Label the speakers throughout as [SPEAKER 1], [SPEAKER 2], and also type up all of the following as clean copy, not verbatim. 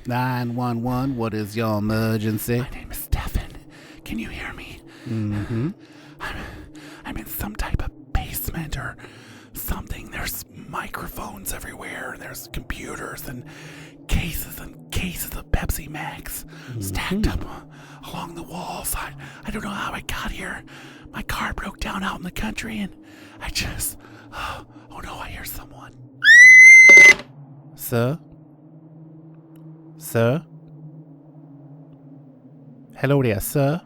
[SPEAKER 1] 911, what is your emergency?
[SPEAKER 2] My name is Stefan. Can you hear me?
[SPEAKER 1] Mm-hmm.
[SPEAKER 2] I'm in some type of basement or something. There's microphones everywhere. There's computers and cases of Pepsi Max stacked up along the walls. I don't know how I got here. My car broke down out in the country and I just... Oh no, I hear someone.
[SPEAKER 1] Sir? Sir? Hello there, sir?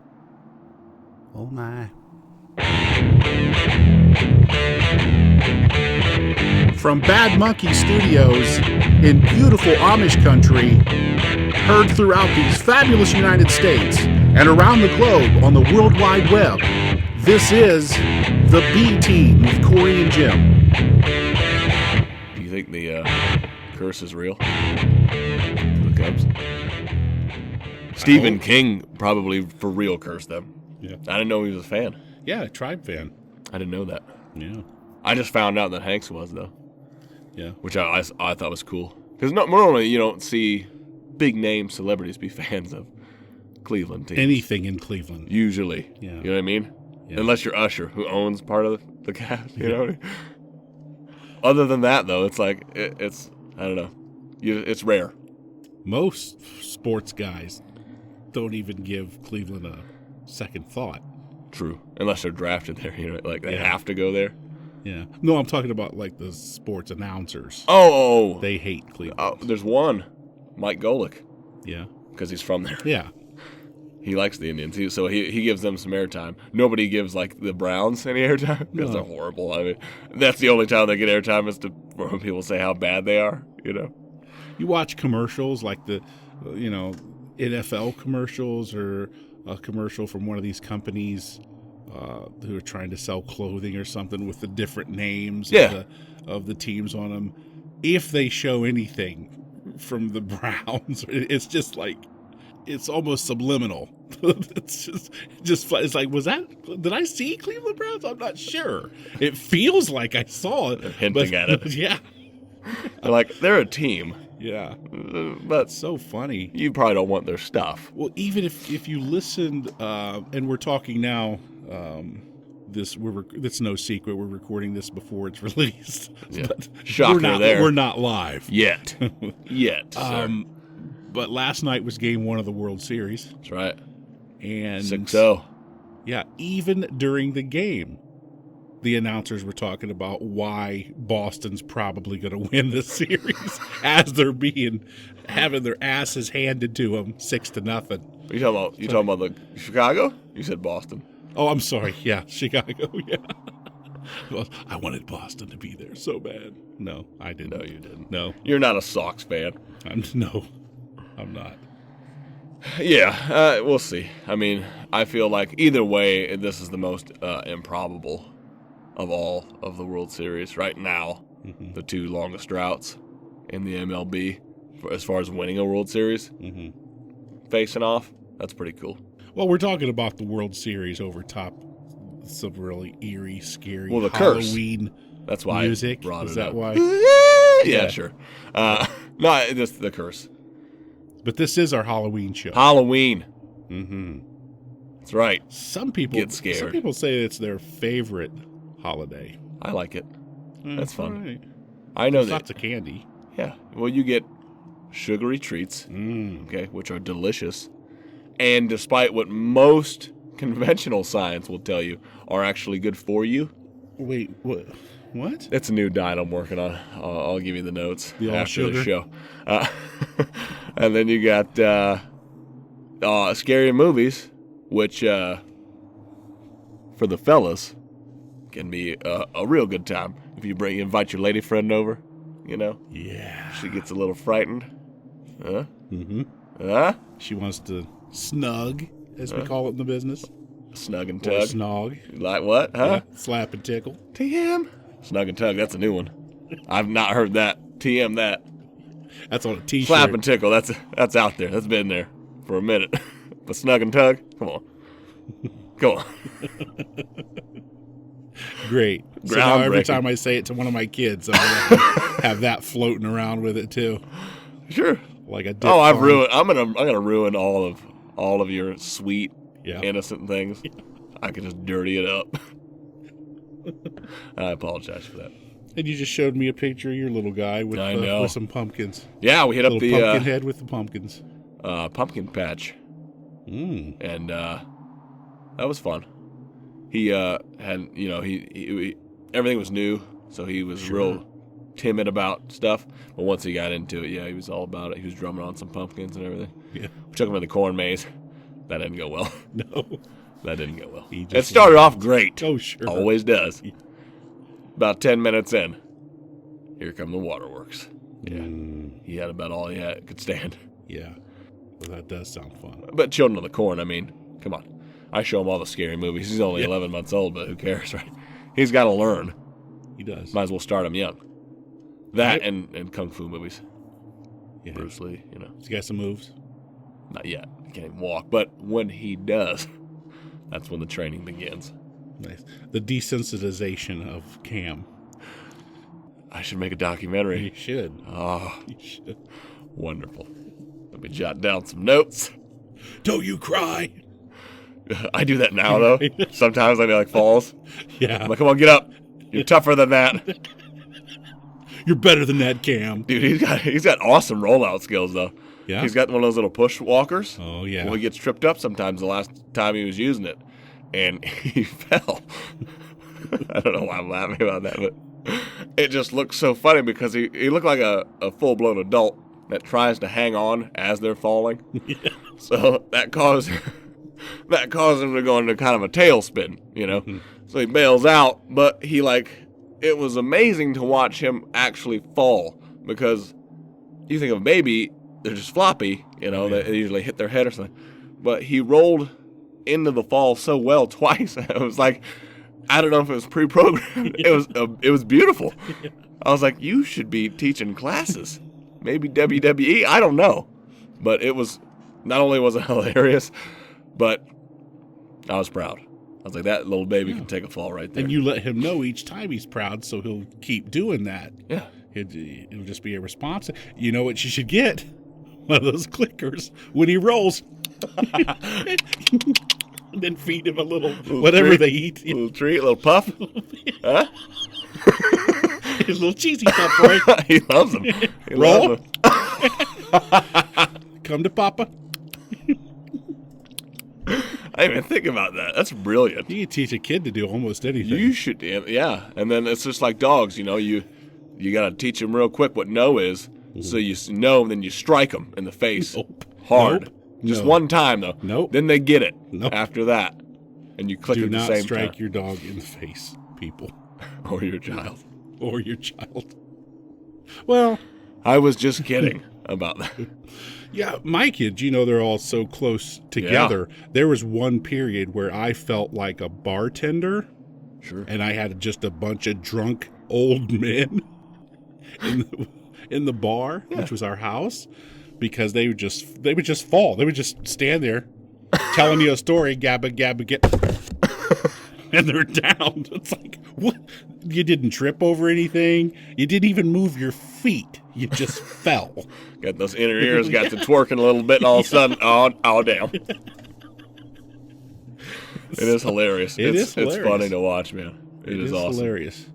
[SPEAKER 1] Oh my.
[SPEAKER 3] From Bad Monkey Studios in beautiful Amish country, heard throughout these fabulous United States and around the globe on the World Wide Web, this is The B Team with Cory and Jim.
[SPEAKER 4] Do you think the curse is real? The Cubs? Stephen King probably for real cursed them.
[SPEAKER 3] Yeah.
[SPEAKER 4] I didn't know he was a fan.
[SPEAKER 3] Yeah, Tribe fan.
[SPEAKER 4] I didn't know that.
[SPEAKER 3] Yeah.
[SPEAKER 4] I just found out that Hanks was, though.
[SPEAKER 3] Yeah.
[SPEAKER 4] Which I thought was cool. Because normally you don't see big name celebrities be fans of Cleveland teams.
[SPEAKER 3] Anything in Cleveland.
[SPEAKER 4] Usually.
[SPEAKER 3] Yeah.
[SPEAKER 4] You know what I mean?
[SPEAKER 3] Yeah.
[SPEAKER 4] Unless you're Usher, who owns part of the cast. You know what I mean? Other than that, though, it's like, it's I don't know. It's rare.
[SPEAKER 3] Most sports guys don't even give Cleveland a second thought.
[SPEAKER 4] True. Unless they're drafted there. You know, like they
[SPEAKER 3] Yeah.
[SPEAKER 4] have to go there.
[SPEAKER 3] Yeah. No, I'm talking about like the sports announcers.
[SPEAKER 4] Oh.
[SPEAKER 3] They hate Cleveland.
[SPEAKER 4] Oh, there's one. Mike Golick.
[SPEAKER 3] Yeah.
[SPEAKER 4] Because he's from there.
[SPEAKER 3] Yeah.
[SPEAKER 4] He likes the Indians, so he gives them some airtime. Nobody gives like the Browns any airtime because they're horrible. I mean, that's the only time they get airtime is when people say how bad they are. You know,
[SPEAKER 3] You watch commercials like the, NFL commercials or a commercial from one of these companies who are trying to sell clothing or something with the different names of the teams on them. If they show anything from the Browns, it's just like, it's almost subliminal. It's it's like, did I see Cleveland Browns? I'm not sure. It feels like I saw it.
[SPEAKER 4] They're hinting at it.
[SPEAKER 3] Yeah.
[SPEAKER 4] They're like, they're a team.
[SPEAKER 3] Yeah.
[SPEAKER 4] But
[SPEAKER 3] So funny.
[SPEAKER 4] you probably don't want their stuff.
[SPEAKER 3] Well, even if you listened, and we're talking now, it's no secret. We're recording this before it's released.
[SPEAKER 4] Yeah.
[SPEAKER 3] But
[SPEAKER 4] Shocker there.
[SPEAKER 3] We're not live.
[SPEAKER 4] Yet. Sir.
[SPEAKER 3] But last night was Game 1 of the World Series.
[SPEAKER 4] That's right.
[SPEAKER 3] And
[SPEAKER 4] 6-0.
[SPEAKER 3] Yeah, even during the game, the announcers were talking about why Boston's probably going to win this series as they're having their asses handed to them 6-0.
[SPEAKER 4] You talking about the Chicago? You said Boston.
[SPEAKER 3] Oh, I'm sorry. Yeah, Chicago. Yeah. Well, I wanted Boston to be there so bad. No, I didn't.
[SPEAKER 4] No, you didn't.
[SPEAKER 3] No,
[SPEAKER 4] You're not a Sox fan.
[SPEAKER 3] I'm not.
[SPEAKER 4] Yeah, we'll see. I mean, I feel like either way, this is the most improbable of all of the World Series right now.
[SPEAKER 3] Mm-hmm.
[SPEAKER 4] The two longest droughts in the MLB as far as winning a World Series.
[SPEAKER 3] Mm-hmm.
[SPEAKER 4] Facing off, that's pretty cool.
[SPEAKER 3] Well, we're talking about the World Series over top some really eerie, scary
[SPEAKER 4] Well, the curse.
[SPEAKER 3] Halloween
[SPEAKER 4] That's why
[SPEAKER 3] music.
[SPEAKER 4] I brought
[SPEAKER 3] Is
[SPEAKER 4] it
[SPEAKER 3] that
[SPEAKER 4] up.
[SPEAKER 3] why?
[SPEAKER 4] Yeah, sure. No, just the curse.
[SPEAKER 3] But this is our Halloween show.
[SPEAKER 4] Halloween.
[SPEAKER 3] Mm-hmm.
[SPEAKER 4] That's right.
[SPEAKER 3] Some people
[SPEAKER 4] Get scared.
[SPEAKER 3] Some people say it's their favorite holiday.
[SPEAKER 4] I like it. That's fun.
[SPEAKER 3] All right.
[SPEAKER 4] I know
[SPEAKER 3] There's
[SPEAKER 4] that.
[SPEAKER 3] lots of candy.
[SPEAKER 4] Yeah. Well, you get sugary treats, okay, which are delicious. And despite what most conventional science will tell you are actually good for you.
[SPEAKER 3] Wait, what? What?
[SPEAKER 4] It's a new diet I'm working on. I'll give you the notes
[SPEAKER 3] The all
[SPEAKER 4] after the
[SPEAKER 3] sugar?
[SPEAKER 4] show. And then you got scary movies, which for the fellas can be a real good time if you invite your lady friend over. You know,
[SPEAKER 3] Yeah.
[SPEAKER 4] she gets a little frightened. Huh?
[SPEAKER 3] Mm-hmm.
[SPEAKER 4] Huh?
[SPEAKER 3] She wants to snug, as we call it in the business.
[SPEAKER 4] Snug and
[SPEAKER 3] Or
[SPEAKER 4] tug.
[SPEAKER 3] snog.
[SPEAKER 4] Like what? Huh?
[SPEAKER 3] Yeah. Slap and tickle.
[SPEAKER 4] TM. Snug and tug. That's a new one. I've not heard that. TM that.
[SPEAKER 3] That's on a t-shirt.
[SPEAKER 4] Slap and tickle. That's out there. That's been there for a minute. But snug and tug. Come on. Come on.
[SPEAKER 3] Great. So now every
[SPEAKER 4] Groundbreaking.
[SPEAKER 3] time I say it to one of my kids, I'm going to have that floating around with it too.
[SPEAKER 4] Sure.
[SPEAKER 3] like a
[SPEAKER 4] Oh, I'm gonna ruin all of your sweet, innocent things. I can just dirty it up. I apologize for that.
[SPEAKER 3] And you just showed me a picture of your little guy with some pumpkins.
[SPEAKER 4] Yeah, we hit up the
[SPEAKER 3] pumpkin head with the pumpkins.
[SPEAKER 4] Pumpkin patch. And that was fun. He had, he everything was new, so he was real timid about stuff. But once he got into it, he was all about it. He was drumming on some pumpkins and everything. Yeah. We took him to the corn maze. That didn't go well.
[SPEAKER 3] No.
[SPEAKER 4] That didn't go well. It started off great.
[SPEAKER 3] Oh, sure.
[SPEAKER 4] Always does. Yeah. About 10 minutes in, here come the waterworks. Yeah. He had about all he could stand.
[SPEAKER 3] Yeah. Well, that does sound fun.
[SPEAKER 4] But Children of the Corn, I mean, come on. I show him all the scary movies. He's only 11 months old, but who cares, right? He's got to learn.
[SPEAKER 3] He does.
[SPEAKER 4] Might as well start him young. That and kung fu movies. Yeah. Bruce Lee,
[SPEAKER 3] He's got some moves?
[SPEAKER 4] Not yet. He can't even walk. But when he does, that's when the training begins.
[SPEAKER 3] Nice. The desensitization of Cam.
[SPEAKER 4] I should make a documentary.
[SPEAKER 3] You should.
[SPEAKER 4] Oh, you should. Wonderful. Let me jot down some notes.
[SPEAKER 3] Don't you cry.
[SPEAKER 4] I do that now, though. Sometimes I falls.
[SPEAKER 3] Yeah.
[SPEAKER 4] I'm like, come on, get up. You're tougher than that.
[SPEAKER 3] You're better than that, Cam.
[SPEAKER 4] Dude, he's got awesome rollout skills, though.
[SPEAKER 3] Yeah.
[SPEAKER 4] He's got one of those little push walkers.
[SPEAKER 3] Oh, yeah.
[SPEAKER 4] Well, he gets tripped up sometimes the last time he was using it. And he fell. I don't know why I'm laughing about that, but it just looks so funny because he looked like a full-blown adult that tries to hang on as they're falling. Yeah. So that caused him to go into kind of a tailspin, Mm-hmm. So he bails out, but it was amazing to watch him actually fall because you think of a baby, they're just floppy, they usually hit their head or something. But he rolled into the fall so well twice. It was like, I don't know if it was pre-programmed. It was beautiful. I was like, you should be teaching classes, maybe WWE. I don't know, but it was not only was it hilarious, but I was proud. I was like, that little baby can take a fall right there.
[SPEAKER 3] And you let him know each time he's proud, so he'll keep doing that.
[SPEAKER 4] Yeah,
[SPEAKER 3] it'll just be a response. You know what you should get? One of those clickers when he rolls. And then feed him a little whatever
[SPEAKER 4] treat,
[SPEAKER 3] they eat.
[SPEAKER 4] A little treat, a little puff. Huh?
[SPEAKER 3] His little cheesy puff, right?
[SPEAKER 4] He loves them.
[SPEAKER 3] Roll. Come to Papa.
[SPEAKER 4] I didn't even think about that. That's brilliant.
[SPEAKER 3] You can teach a kid to do almost anything.
[SPEAKER 4] You should, yeah. And then it's just like dogs, you got to teach them real quick what no is. Mm-hmm. So you know, and then you strike them in the face hard. Nope. Just one time, though.
[SPEAKER 3] Nope.
[SPEAKER 4] Then they get it after that. And you click at the same time.
[SPEAKER 3] Do not strike your dog in the face, people.
[SPEAKER 4] Or your child.
[SPEAKER 3] Or your child. Well,
[SPEAKER 4] I was just kidding about that.
[SPEAKER 3] Yeah, my kids, they're all so close together. Yeah. There was one period where I felt like a bartender. Sure. And I had just a bunch of drunk old men in the bar, which was our house. Because they would just fall. They would just stand there telling you a story, gabba, gabba, get, and they're down. It's like, what? You didn't trip over anything. You didn't even move your feet. You just fell.
[SPEAKER 4] Got those inner ears, got to twerking a little bit, and all of a sudden, oh damn. It is hilarious. It's funny to watch, man. It is awesome.
[SPEAKER 3] Hilarious.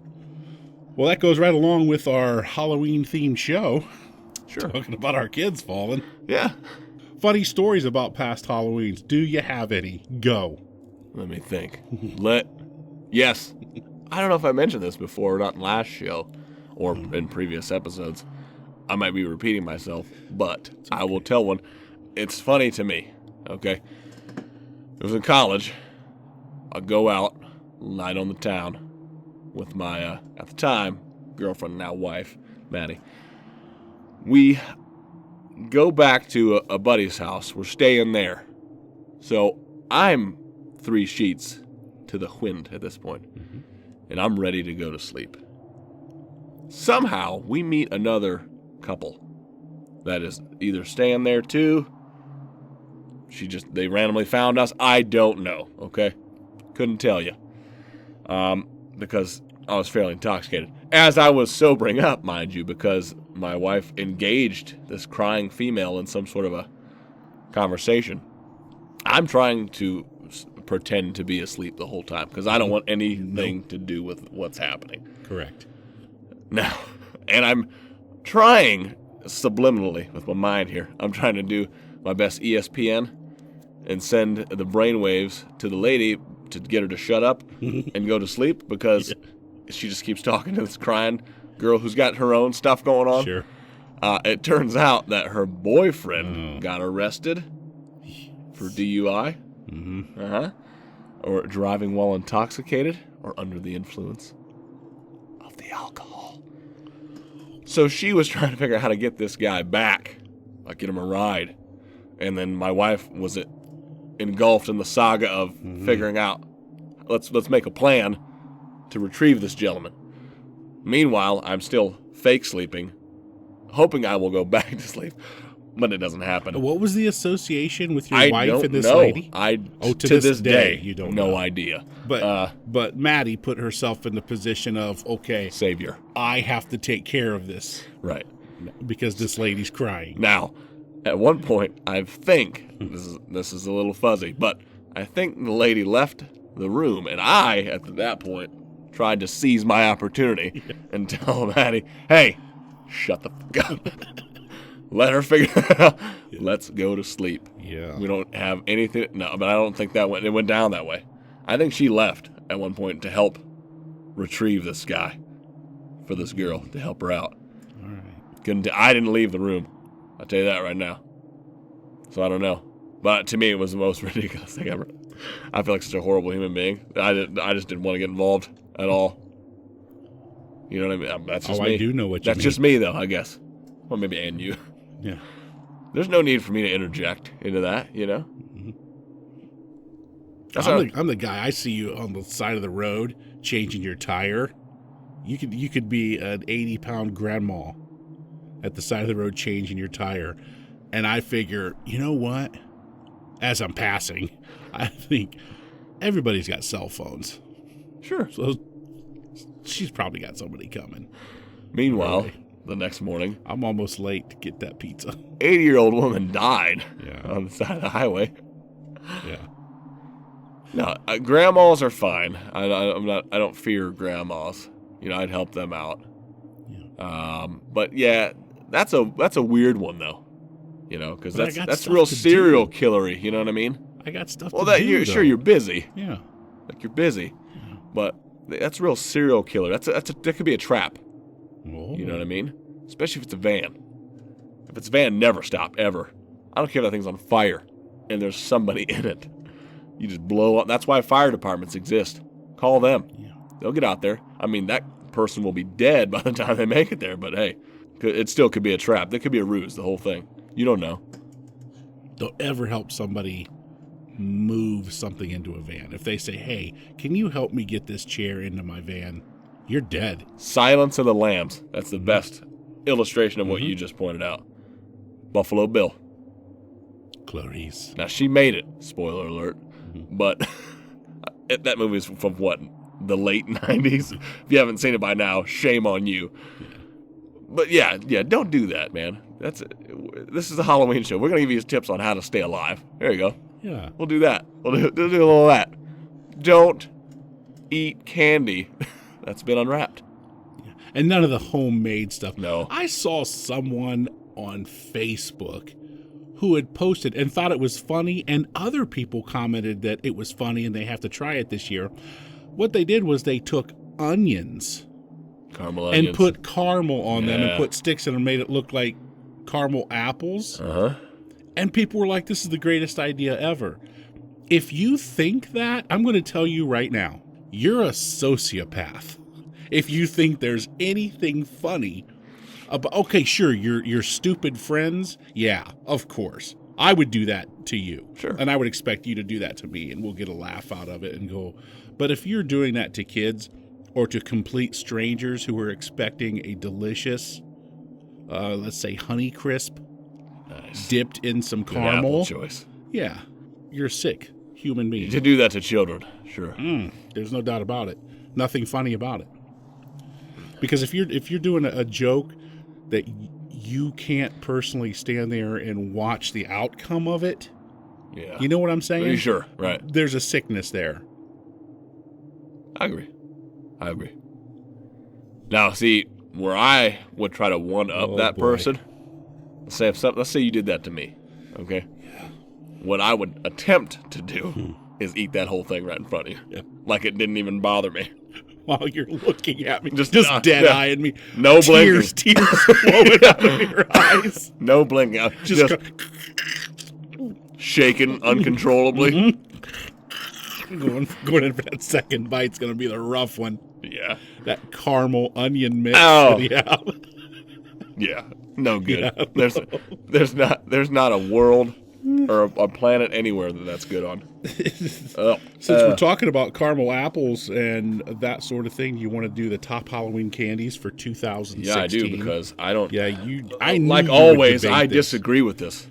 [SPEAKER 3] Well, that goes right along with our Halloween-themed show.
[SPEAKER 4] Sure.
[SPEAKER 3] Talking about our kids falling.
[SPEAKER 4] Yeah.
[SPEAKER 3] Funny stories about past Halloweens. Do you have any? Go.
[SPEAKER 4] Let me think. Yes. I don't know if I mentioned this before, not in last show or in previous episodes. I might be repeating myself, but I will tell one. It's funny to me, okay? It was in college. I'd go out, night on the town, with my, at the time, girlfriend, now wife, Maddie. We go back to a buddy's house. We're staying there. So I'm 3 sheets to the wind at this point. Mm-hmm. And I'm ready to go to sleep. Somehow we meet another couple that is either staying there too. They randomly found us. I don't know. Okay. Couldn't tell you. Because I was fairly intoxicated. As I was sobering up, mind you, because my wife engaged this crying female in some sort of a conversation. I'm trying to pretend to be asleep the whole time because I don't want anything to do with what's happening.
[SPEAKER 3] Correct.
[SPEAKER 4] Now, and I'm trying subliminally with my mind here. I'm trying to do my best ESPN and send the brainwaves to the lady to get her to shut up and go to sleep because she just keeps talking to this crying girl who's got her own stuff going on.
[SPEAKER 3] Sure.
[SPEAKER 4] It turns out that her boyfriend got arrested for DUI.
[SPEAKER 3] Mm-hmm.
[SPEAKER 4] Or driving while intoxicated or under the influence of the alcohol. So she was trying to figure out how to get this guy back, like get him a ride. And then my wife was engulfed in the saga of figuring out, let's make a plan to retrieve this gentleman. Meanwhile, I'm still fake sleeping, hoping I will go back to sleep, but it doesn't happen.
[SPEAKER 3] What was the association with your wife and this
[SPEAKER 4] know.
[SPEAKER 3] lady?
[SPEAKER 4] To this day,
[SPEAKER 3] you don't
[SPEAKER 4] no
[SPEAKER 3] know.
[SPEAKER 4] idea.
[SPEAKER 3] But Maddie put herself in the position of, okay,
[SPEAKER 4] Savior.
[SPEAKER 3] I have to take care of this.
[SPEAKER 4] Right.
[SPEAKER 3] Because this lady's crying.
[SPEAKER 4] Now, at one point, I think, this is a little fuzzy, but I think the lady left the room, and I, at that point, tried to seize my opportunity and tell Maddie, hey, shut the fuck up. Let her figure it out. Let's go to sleep.
[SPEAKER 3] Yeah.
[SPEAKER 4] We don't have anything. No, but I don't think it went down that way. I think she left at one point to help retrieve this guy for this girl, to help her out.
[SPEAKER 3] All right.
[SPEAKER 4] I didn't leave the room. I'll tell you that right now. So I don't know. But to me, it was the most ridiculous thing ever. I feel like such a horrible human being. I just didn't want to get involved at all. You know what I mean? That's just me.
[SPEAKER 3] I do know what you mean.
[SPEAKER 4] That's just me, though, I guess. Well, maybe and you.
[SPEAKER 3] Yeah.
[SPEAKER 4] There's no need for me to interject into that, you know?
[SPEAKER 3] Mm-hmm. I'm the guy. I see you on the side of the road changing your tire. You could be an 80-pound grandma at the side of the road changing your tire. And I figure, you know what? As I'm passing, I think everybody's got cell phones.
[SPEAKER 4] Sure.
[SPEAKER 3] So she's probably got somebody coming.
[SPEAKER 4] Meanwhile, the next morning,
[SPEAKER 3] I'm almost late to get that pizza.
[SPEAKER 4] 80-year-old woman died
[SPEAKER 3] Yeah.
[SPEAKER 4] on the side of the highway.
[SPEAKER 3] Yeah.
[SPEAKER 4] No, grandmas are fine. I don't fear grandmas. You know, I'd help them out.
[SPEAKER 3] Yeah.
[SPEAKER 4] But yeah, that's a weird one though. You know, because that's real
[SPEAKER 3] to
[SPEAKER 4] serial killery. You know what I mean?
[SPEAKER 3] I got stuff
[SPEAKER 4] Well,
[SPEAKER 3] to do.
[SPEAKER 4] Sure, you're busy.
[SPEAKER 3] Yeah.
[SPEAKER 4] Like you're busy,
[SPEAKER 3] Yeah.
[SPEAKER 4] but that's real serial killer. That could be a trap.
[SPEAKER 3] Whoa.
[SPEAKER 4] You know what I mean? Especially if it's a van. If it's a van, never stop, ever. I don't care if that thing's on fire and there's somebody in it. You just blow up. That's why fire departments exist. Call them.
[SPEAKER 3] Yeah.
[SPEAKER 4] They'll get out there. I mean, that person will be dead by the time they make it there, but hey, it still could be a trap. That could be a ruse, the whole thing. You don't know.
[SPEAKER 3] Don't ever help somebody move something into a van. If they say, hey, can you help me get this chair into my van? You're dead.
[SPEAKER 4] Silence of the Lambs. That's the best illustration of what you just pointed out. Buffalo Bill.
[SPEAKER 3] Clarice.
[SPEAKER 4] Now, she made it, spoiler alert, but that movie is from what, the late 90s? If you haven't seen it by now, shame on you. But yeah, don't do that, man. This is a Halloween show. We're going to give you tips on how to stay alive. There you go.
[SPEAKER 3] Yeah.
[SPEAKER 4] We'll do that. We'll do a little of that. Don't eat candy that's been unwrapped.
[SPEAKER 3] And none of the homemade stuff.
[SPEAKER 4] No.
[SPEAKER 3] I saw someone on Facebook who had posted and thought it was funny, and other people commented that it was funny and they have to try it this year. What they did was they took onions
[SPEAKER 4] Caramel onions.
[SPEAKER 3] and put caramel on them and
[SPEAKER 4] Yeah.
[SPEAKER 3] put sticks in them and made it look like caramel apples.
[SPEAKER 4] Uh-huh.
[SPEAKER 3] And people were like, this is the greatest idea ever. If you think that, I'm going to tell you right now, you're a sociopath. If you think there's anything funny about, okay, sure, your stupid friends, yeah, of course. I would do that to you.
[SPEAKER 4] Sure.
[SPEAKER 3] And I would expect you to do that to me, and we'll get a laugh out of it and go. But if you're doing that to kids or to complete strangers who are expecting a delicious, let's say, Honey Crisp,
[SPEAKER 4] Nice.
[SPEAKER 3] dipped in some
[SPEAKER 4] Good
[SPEAKER 3] caramel,
[SPEAKER 4] apple choice.
[SPEAKER 3] yeah, you're a sick human being.
[SPEAKER 4] To do that to children, sure.
[SPEAKER 3] There's no doubt about it. Nothing funny about it. Because if you're doing a joke that you can't personally stand there and watch the outcome of it.
[SPEAKER 4] Yeah.
[SPEAKER 3] You know what I'm saying?
[SPEAKER 4] Are you sure? Right.
[SPEAKER 3] There's a sickness there.
[SPEAKER 4] I agree. Now, see, where I would try to one-up that
[SPEAKER 3] boy.
[SPEAKER 4] person, let's say you did that to me, okay? Yeah. What I would attempt to do is eat that whole thing right in front of you.
[SPEAKER 3] Yeah.
[SPEAKER 4] Like it didn't even bother me.
[SPEAKER 3] While you're looking at me, just
[SPEAKER 4] yeah.
[SPEAKER 3] eyeing me.
[SPEAKER 4] No blinking.
[SPEAKER 3] Tears flowing out of your eyes.
[SPEAKER 4] No blinking. Just shaking uncontrollably.
[SPEAKER 3] Going in for that second bite's going to be the rough one.
[SPEAKER 4] Yeah.
[SPEAKER 3] That caramel onion mix.
[SPEAKER 4] Oh.
[SPEAKER 3] Yeah.
[SPEAKER 4] Yeah. No good.
[SPEAKER 3] Yeah.
[SPEAKER 4] There's not a world or a planet anywhere that's good on.
[SPEAKER 3] Since we're talking about caramel apples and that sort of thing, you want to do the top Halloween candies for 2016?
[SPEAKER 4] Yeah, I do, because I don't.
[SPEAKER 3] Yeah, I knew
[SPEAKER 4] like
[SPEAKER 3] you would
[SPEAKER 4] always,
[SPEAKER 3] debate
[SPEAKER 4] I
[SPEAKER 3] this.
[SPEAKER 4] disagree with this.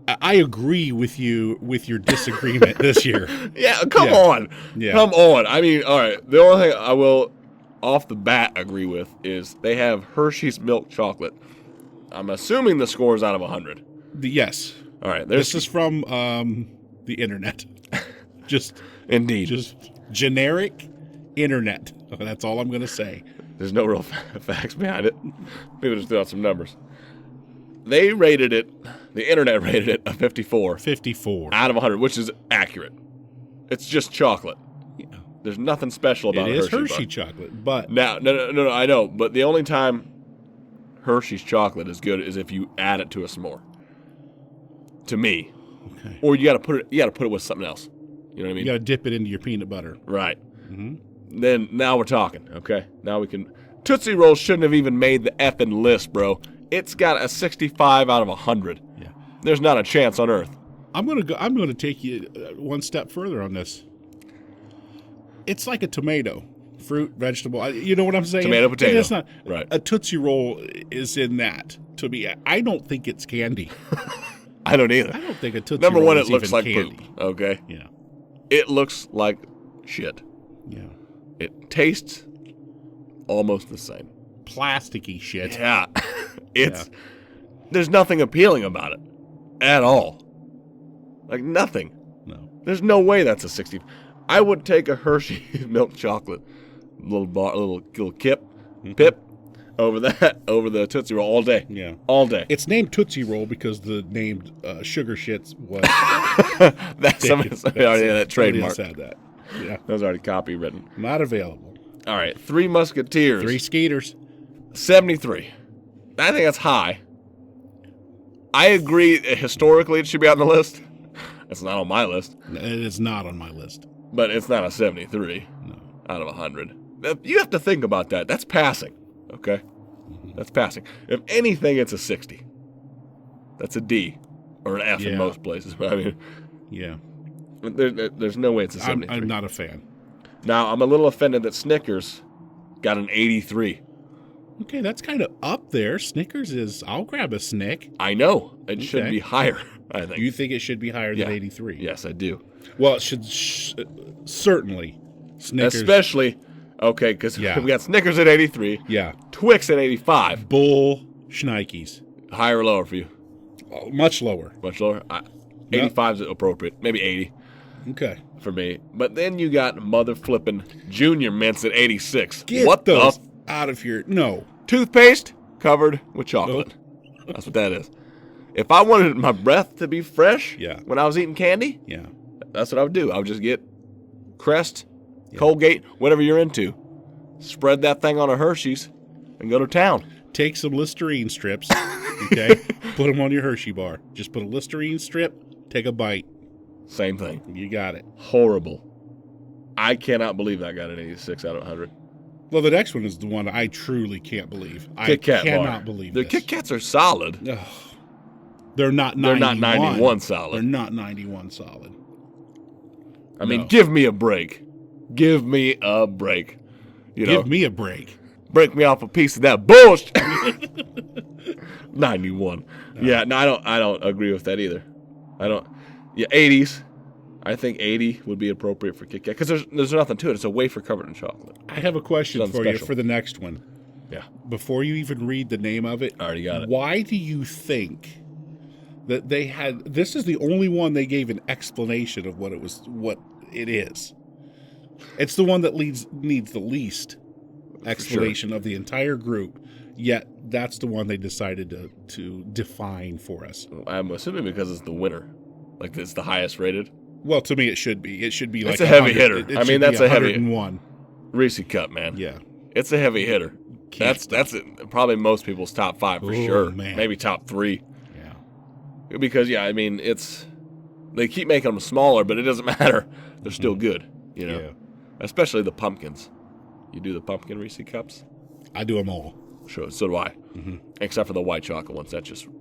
[SPEAKER 3] I agree with you with your disagreement this year.
[SPEAKER 4] Yeah, come on.
[SPEAKER 3] Yeah.
[SPEAKER 4] Come on. I mean, all right. The only thing I will, off the bat, agree with is they have Hershey's milk chocolate. I'm assuming the score is out of 100.
[SPEAKER 3] Yes.
[SPEAKER 4] All right.
[SPEAKER 3] This is from the internet.
[SPEAKER 4] Indeed.
[SPEAKER 3] Just generic internet. That's all I'm going to say.
[SPEAKER 4] There's no real facts behind it. People just threw out some numbers. They rated it, the internet rated it a 54.
[SPEAKER 3] 54.
[SPEAKER 4] Out of 100, which is accurate. It's just chocolate.
[SPEAKER 3] Yeah.
[SPEAKER 4] There's nothing special about
[SPEAKER 3] It is
[SPEAKER 4] Hershey
[SPEAKER 3] Hershey chocolate, but...
[SPEAKER 4] Now, no, I know. But the only time Hershey's chocolate is good is if you add it to a s'more. To me.
[SPEAKER 3] Okay.
[SPEAKER 4] Or you got to put it with something else. You know what I mean?
[SPEAKER 3] You got to dip it into your peanut butter.
[SPEAKER 4] Right.
[SPEAKER 3] Mm-hmm.
[SPEAKER 4] Then, now we're talking, okay? Now we can... Tootsie Rolls shouldn't have even made the effing list, bro. It's got a 65 out of 100.
[SPEAKER 3] Yeah.
[SPEAKER 4] There's not a chance on earth.
[SPEAKER 3] I'm gonna take you one step further on this. It's like a tomato, fruit, vegetable. You know what I'm saying?
[SPEAKER 4] Tomato, potato.
[SPEAKER 3] It's not
[SPEAKER 4] Right.
[SPEAKER 3] A Tootsie Roll is in that. To me, I don't think it's candy.
[SPEAKER 4] I don't either.
[SPEAKER 3] I don't think a Tootsie
[SPEAKER 4] Number
[SPEAKER 3] Roll
[SPEAKER 4] one,
[SPEAKER 3] is
[SPEAKER 4] it looks
[SPEAKER 3] even
[SPEAKER 4] like
[SPEAKER 3] candy.
[SPEAKER 4] poop, okay?
[SPEAKER 3] Yeah.
[SPEAKER 4] It looks like shit.
[SPEAKER 3] Yeah.
[SPEAKER 4] It tastes almost the same.
[SPEAKER 3] Plasticky shit.
[SPEAKER 4] Yeah. There's nothing appealing about it at all. Like nothing.
[SPEAKER 3] No.
[SPEAKER 4] There's no way that's a 60. I would take a Hershey milk chocolate little kip over the Tootsie Roll all day.
[SPEAKER 3] Yeah.
[SPEAKER 4] All day.
[SPEAKER 3] It's named Tootsie Roll because the name Sugar Shits was.
[SPEAKER 4] That's somebody already had that trademark.
[SPEAKER 3] Said that. Yeah.
[SPEAKER 4] That was already copywritten.
[SPEAKER 3] Not available.
[SPEAKER 4] All right. Three Musketeers.
[SPEAKER 3] 3 Skeeters.
[SPEAKER 4] 73. I think that's high. I agree. Historically, it should be on the list. It's not on my list.
[SPEAKER 3] It is not on my list.
[SPEAKER 4] But it's not a 73
[SPEAKER 3] No.
[SPEAKER 4] out of 100. You have to think about that. That's passing. Okay? That's passing. If anything, it's a 60. That's a D. Or an F in
[SPEAKER 3] Yeah.
[SPEAKER 4] most places. I mean,
[SPEAKER 3] Yeah.
[SPEAKER 4] there's no way it's a 73.
[SPEAKER 3] I'm not a fan.
[SPEAKER 4] Now, I'm a little offended that Snickers got an 83.
[SPEAKER 3] Okay, that's kind of up there. Snickers is. I'll grab a Snick.
[SPEAKER 4] I know. It should
[SPEAKER 3] Okay.
[SPEAKER 4] be higher, I think.
[SPEAKER 3] You think it should be higher
[SPEAKER 4] Yeah.
[SPEAKER 3] than 83?
[SPEAKER 4] Yes, I do.
[SPEAKER 3] Well, it should certainly. Snickers.
[SPEAKER 4] Especially, okay, because
[SPEAKER 3] Yeah.
[SPEAKER 4] we got Snickers at 83,
[SPEAKER 3] Yeah.
[SPEAKER 4] Twix at 85.
[SPEAKER 3] Bull Schnikes.
[SPEAKER 4] Higher or lower for you?
[SPEAKER 3] Much lower.
[SPEAKER 4] Much lower? 85 is appropriate. Maybe 80
[SPEAKER 3] Okay.
[SPEAKER 4] for me. But then you got mother flipping Junior Mints at 86.
[SPEAKER 3] Get
[SPEAKER 4] what
[SPEAKER 3] those
[SPEAKER 4] the?
[SPEAKER 3] out of here. No.
[SPEAKER 4] Toothpaste covered with chocolate. That's what that is. If I wanted my breath to be fresh
[SPEAKER 3] Yeah.
[SPEAKER 4] when I was eating candy,
[SPEAKER 3] Yeah.
[SPEAKER 4] that's what I would do. I would just get Crest, Colgate, whatever you're into. Spread that thing on a Hershey's and go to town.
[SPEAKER 3] Take some Listerine strips. Okay. Put them on your Hershey bar. Just put a Listerine strip. Take a bite.
[SPEAKER 4] Same thing.
[SPEAKER 3] You got it.
[SPEAKER 4] Horrible. I cannot believe that got an 86 out of 100.
[SPEAKER 3] Well, the next one is the one I truly can't believe.
[SPEAKER 4] Kit Kat
[SPEAKER 3] I cannot
[SPEAKER 4] bar.
[SPEAKER 3] believe
[SPEAKER 4] The
[SPEAKER 3] this.
[SPEAKER 4] Kit Kats are solid.
[SPEAKER 3] Ugh. They're not 91.
[SPEAKER 4] They're not 91 solid.
[SPEAKER 3] They're not 91 solid.
[SPEAKER 4] I mean,
[SPEAKER 3] No.
[SPEAKER 4] give me a break. Give me a break. You know,
[SPEAKER 3] Give me a break.
[SPEAKER 4] break me off a piece of that bullshit. 91. Yeah, no, I don't agree with that either. I don't. Yeah, 80s. I think 80 would be appropriate for Kit Kat because there's nothing to it. It's a wafer covered in chocolate.
[SPEAKER 3] I have a question
[SPEAKER 4] Something
[SPEAKER 3] for you
[SPEAKER 4] special.
[SPEAKER 3] for the next one.
[SPEAKER 4] Yeah.
[SPEAKER 3] Before you even read the name of it,
[SPEAKER 4] I already got it.
[SPEAKER 3] Why do you think that they had? This is the only one they gave an explanation of what it is. It's the one that needs the least explanation of the entire group. Yet that's the one they decided to define for us.
[SPEAKER 4] I'm assuming because it's the winner, like it's the highest rated.
[SPEAKER 3] Well, to me, it should be. It should be like
[SPEAKER 4] it's a heavy hitter.
[SPEAKER 3] I mean,
[SPEAKER 4] that's a heavy
[SPEAKER 3] 101.
[SPEAKER 4] Reese Cup, man.
[SPEAKER 3] Yeah,
[SPEAKER 4] it's a heavy hitter. That's probably most people's top 5 for sure.
[SPEAKER 3] Man.
[SPEAKER 4] Maybe top 3.
[SPEAKER 3] Yeah,
[SPEAKER 4] Because I mean, they keep making them smaller, but it doesn't matter. They're still good,
[SPEAKER 3] Yeah.
[SPEAKER 4] Especially the pumpkins. You do the pumpkin Reese Cups?
[SPEAKER 3] I do them all.
[SPEAKER 4] Sure, so do I.
[SPEAKER 3] Mm-hmm.
[SPEAKER 4] Except for the white chocolate ones.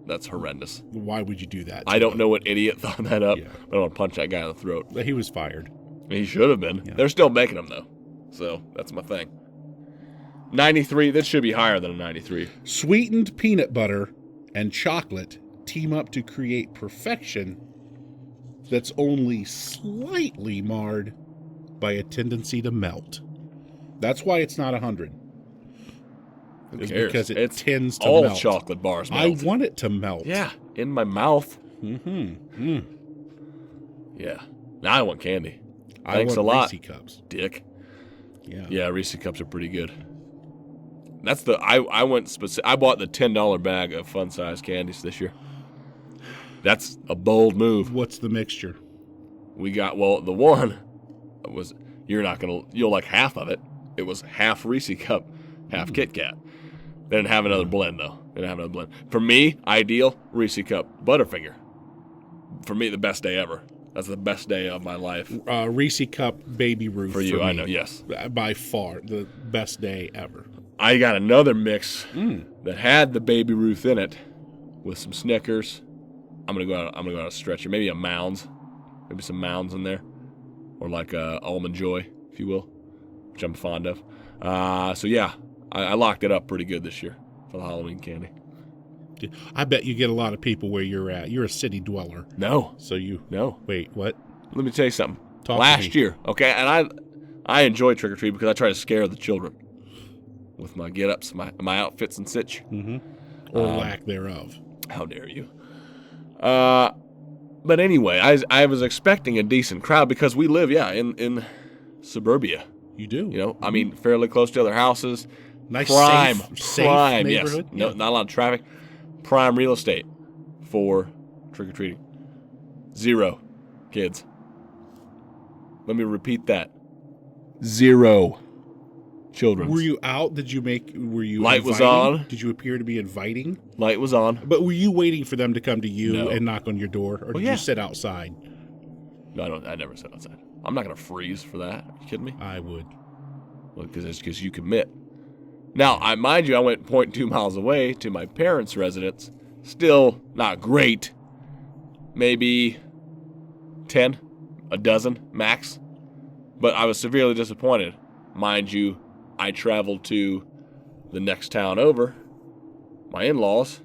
[SPEAKER 4] That's horrendous.
[SPEAKER 3] Why would you do that?
[SPEAKER 4] I don't know what idiot thought that up.
[SPEAKER 3] Yeah.
[SPEAKER 4] But I want to punch that guy in the throat.
[SPEAKER 3] He was fired.
[SPEAKER 4] He should have been.
[SPEAKER 3] Yeah.
[SPEAKER 4] They're still making them though, so that's my thing. 93. This should be higher than a 93.
[SPEAKER 3] Sweetened peanut butter and chocolate team up to create perfection that's only slightly marred by a tendency to melt. That's why it's not 100.
[SPEAKER 4] Who
[SPEAKER 3] It's
[SPEAKER 4] cares?
[SPEAKER 3] because it tends to
[SPEAKER 4] all
[SPEAKER 3] melt.
[SPEAKER 4] chocolate bars
[SPEAKER 3] I
[SPEAKER 4] melt.
[SPEAKER 3] want it to melt.
[SPEAKER 4] Yeah, in my mouth.
[SPEAKER 3] Mm-hmm. Mm.
[SPEAKER 4] Yeah. Now I want candy.
[SPEAKER 3] I
[SPEAKER 4] Thanks
[SPEAKER 3] want
[SPEAKER 4] a lot,
[SPEAKER 3] Reese Cups.
[SPEAKER 4] Dick.
[SPEAKER 3] Yeah.
[SPEAKER 4] Yeah, Reese Cups are pretty good. That's I went specific. I bought the $10 bag of fun size candies this year. That's a bold move.
[SPEAKER 3] What's the mixture?
[SPEAKER 4] We got the one was you'll like half of it. It was half Reese Cup, half Kit Kat. They didn't have another blend though. They didn't have another blend. For me, ideal Reese Cup Butterfinger. For me, the best day ever. That's the best day of my life.
[SPEAKER 3] Reese Cup Baby Ruth.
[SPEAKER 4] For you,
[SPEAKER 3] me.
[SPEAKER 4] I know, yes.
[SPEAKER 3] By far, the best day ever.
[SPEAKER 4] I got another mix that had the Baby Ruth in it with some Snickers. I'm gonna go on a stretcher. Maybe a Mounds. Maybe some Mounds in there. Or like a Almond Joy, if you will, which I'm fond of. So yeah, I locked it up pretty good this year for the Halloween candy.
[SPEAKER 3] I bet you get a lot of people where you're at. You're a city dweller.
[SPEAKER 4] No.
[SPEAKER 3] So you...
[SPEAKER 4] No.
[SPEAKER 3] Wait, what?
[SPEAKER 4] Let me tell you something.
[SPEAKER 3] Talk to
[SPEAKER 4] Last
[SPEAKER 3] me.
[SPEAKER 4] year, okay, and I enjoy trick-or-treat because I try to scare the children with my get-ups, my outfits and such.
[SPEAKER 3] Mm-hmm. Or lack thereof.
[SPEAKER 4] How dare you? But anyway, I was expecting a decent crowd because we live, in suburbia.
[SPEAKER 3] You do.
[SPEAKER 4] I mean, fairly close to other houses.
[SPEAKER 3] Nice,
[SPEAKER 4] prime
[SPEAKER 3] safe neighborhood.
[SPEAKER 4] Yes. No, not a lot of traffic. Prime real estate for trick-or-treating. 0 kids. Let me repeat that. 0 children.
[SPEAKER 3] Were you out? Were you
[SPEAKER 4] Light was
[SPEAKER 3] inviting?
[SPEAKER 4] on.
[SPEAKER 3] Did you appear to be inviting?
[SPEAKER 4] Light was on.
[SPEAKER 3] But were you waiting for them to come to you
[SPEAKER 4] No.
[SPEAKER 3] and knock on your door? Or did
[SPEAKER 4] yeah.
[SPEAKER 3] you sit outside?
[SPEAKER 4] No, I never sit outside. I'm not going to freeze for that. Are you kidding me?
[SPEAKER 3] I would.
[SPEAKER 4] Well, because you commit. Now, mind you, I went 0.2 miles away to my parents' residence. Still not great. Maybe 10, a dozen max. But I was severely disappointed. Mind you, I traveled to the next town over. My in-laws,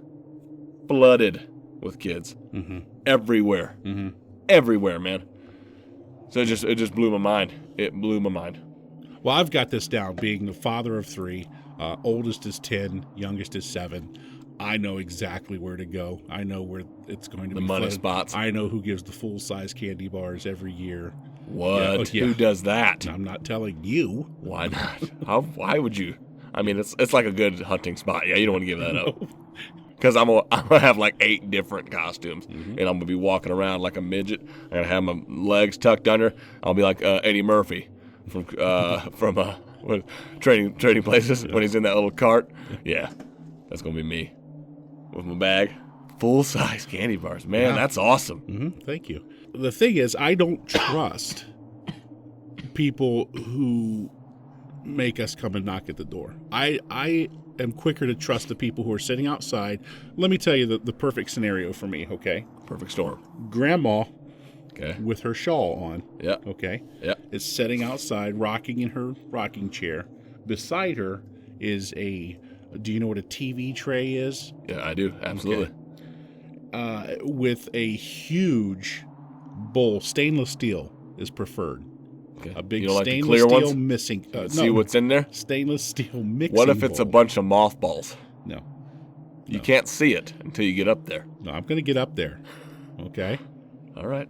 [SPEAKER 4] flooded with kids.
[SPEAKER 3] Mm-hmm.
[SPEAKER 4] Everywhere.
[SPEAKER 3] Mm-hmm.
[SPEAKER 4] Everywhere, man. So it just blew my mind. It blew my mind.
[SPEAKER 3] Well, I've got this down, being the father of 3. Oldest is 10, youngest is 7. I know exactly where to go. I know where it's going to
[SPEAKER 4] The
[SPEAKER 3] be
[SPEAKER 4] money
[SPEAKER 3] flooded.
[SPEAKER 4] spots.
[SPEAKER 3] I know who gives the full-size candy bars every year.
[SPEAKER 4] What?
[SPEAKER 3] Yeah.
[SPEAKER 4] Who does that?
[SPEAKER 3] I'm not telling you.
[SPEAKER 4] Why not? Why would you? I mean, it's like a good hunting spot. Yeah, you don't want to give that up. Because I'm gonna have like 8 different costumes, and I'm gonna be walking around like a midget. I'm gonna have my legs tucked under. I'll be like Eddie Murphy from Trading Places when he's in that little cart. Yeah, that's gonna be me with my bag, full size candy bars. Man, that's awesome.
[SPEAKER 3] Mm-hmm. Thank you. The thing is, I don't trust people who make us come and knock at the door. I am quicker to trust the people who are sitting outside. Let me tell you the perfect scenario for me, okay?
[SPEAKER 4] Perfect storm.
[SPEAKER 3] Grandma,
[SPEAKER 4] Okay.
[SPEAKER 3] with her shawl on,
[SPEAKER 4] Yeah.
[SPEAKER 3] okay,
[SPEAKER 4] Yeah.
[SPEAKER 3] is sitting outside rocking in her rocking chair. Beside her is do you know what a TV tray is?
[SPEAKER 4] Yeah, I do. Absolutely.
[SPEAKER 3] With a huge bowl, stainless steel is preferred.
[SPEAKER 4] Okay.
[SPEAKER 3] A big
[SPEAKER 4] You don't like the
[SPEAKER 3] stainless
[SPEAKER 4] clear
[SPEAKER 3] steel
[SPEAKER 4] ones?
[SPEAKER 3] missing.
[SPEAKER 4] See what's in there?
[SPEAKER 3] Stainless steel mixing.
[SPEAKER 4] What if it's a
[SPEAKER 3] bowl.
[SPEAKER 4] bunch of mothballs?
[SPEAKER 3] No.
[SPEAKER 4] You
[SPEAKER 3] No.
[SPEAKER 4] can't see it until you get up there.
[SPEAKER 3] No, I'm going to get up there. Okay.
[SPEAKER 4] All right.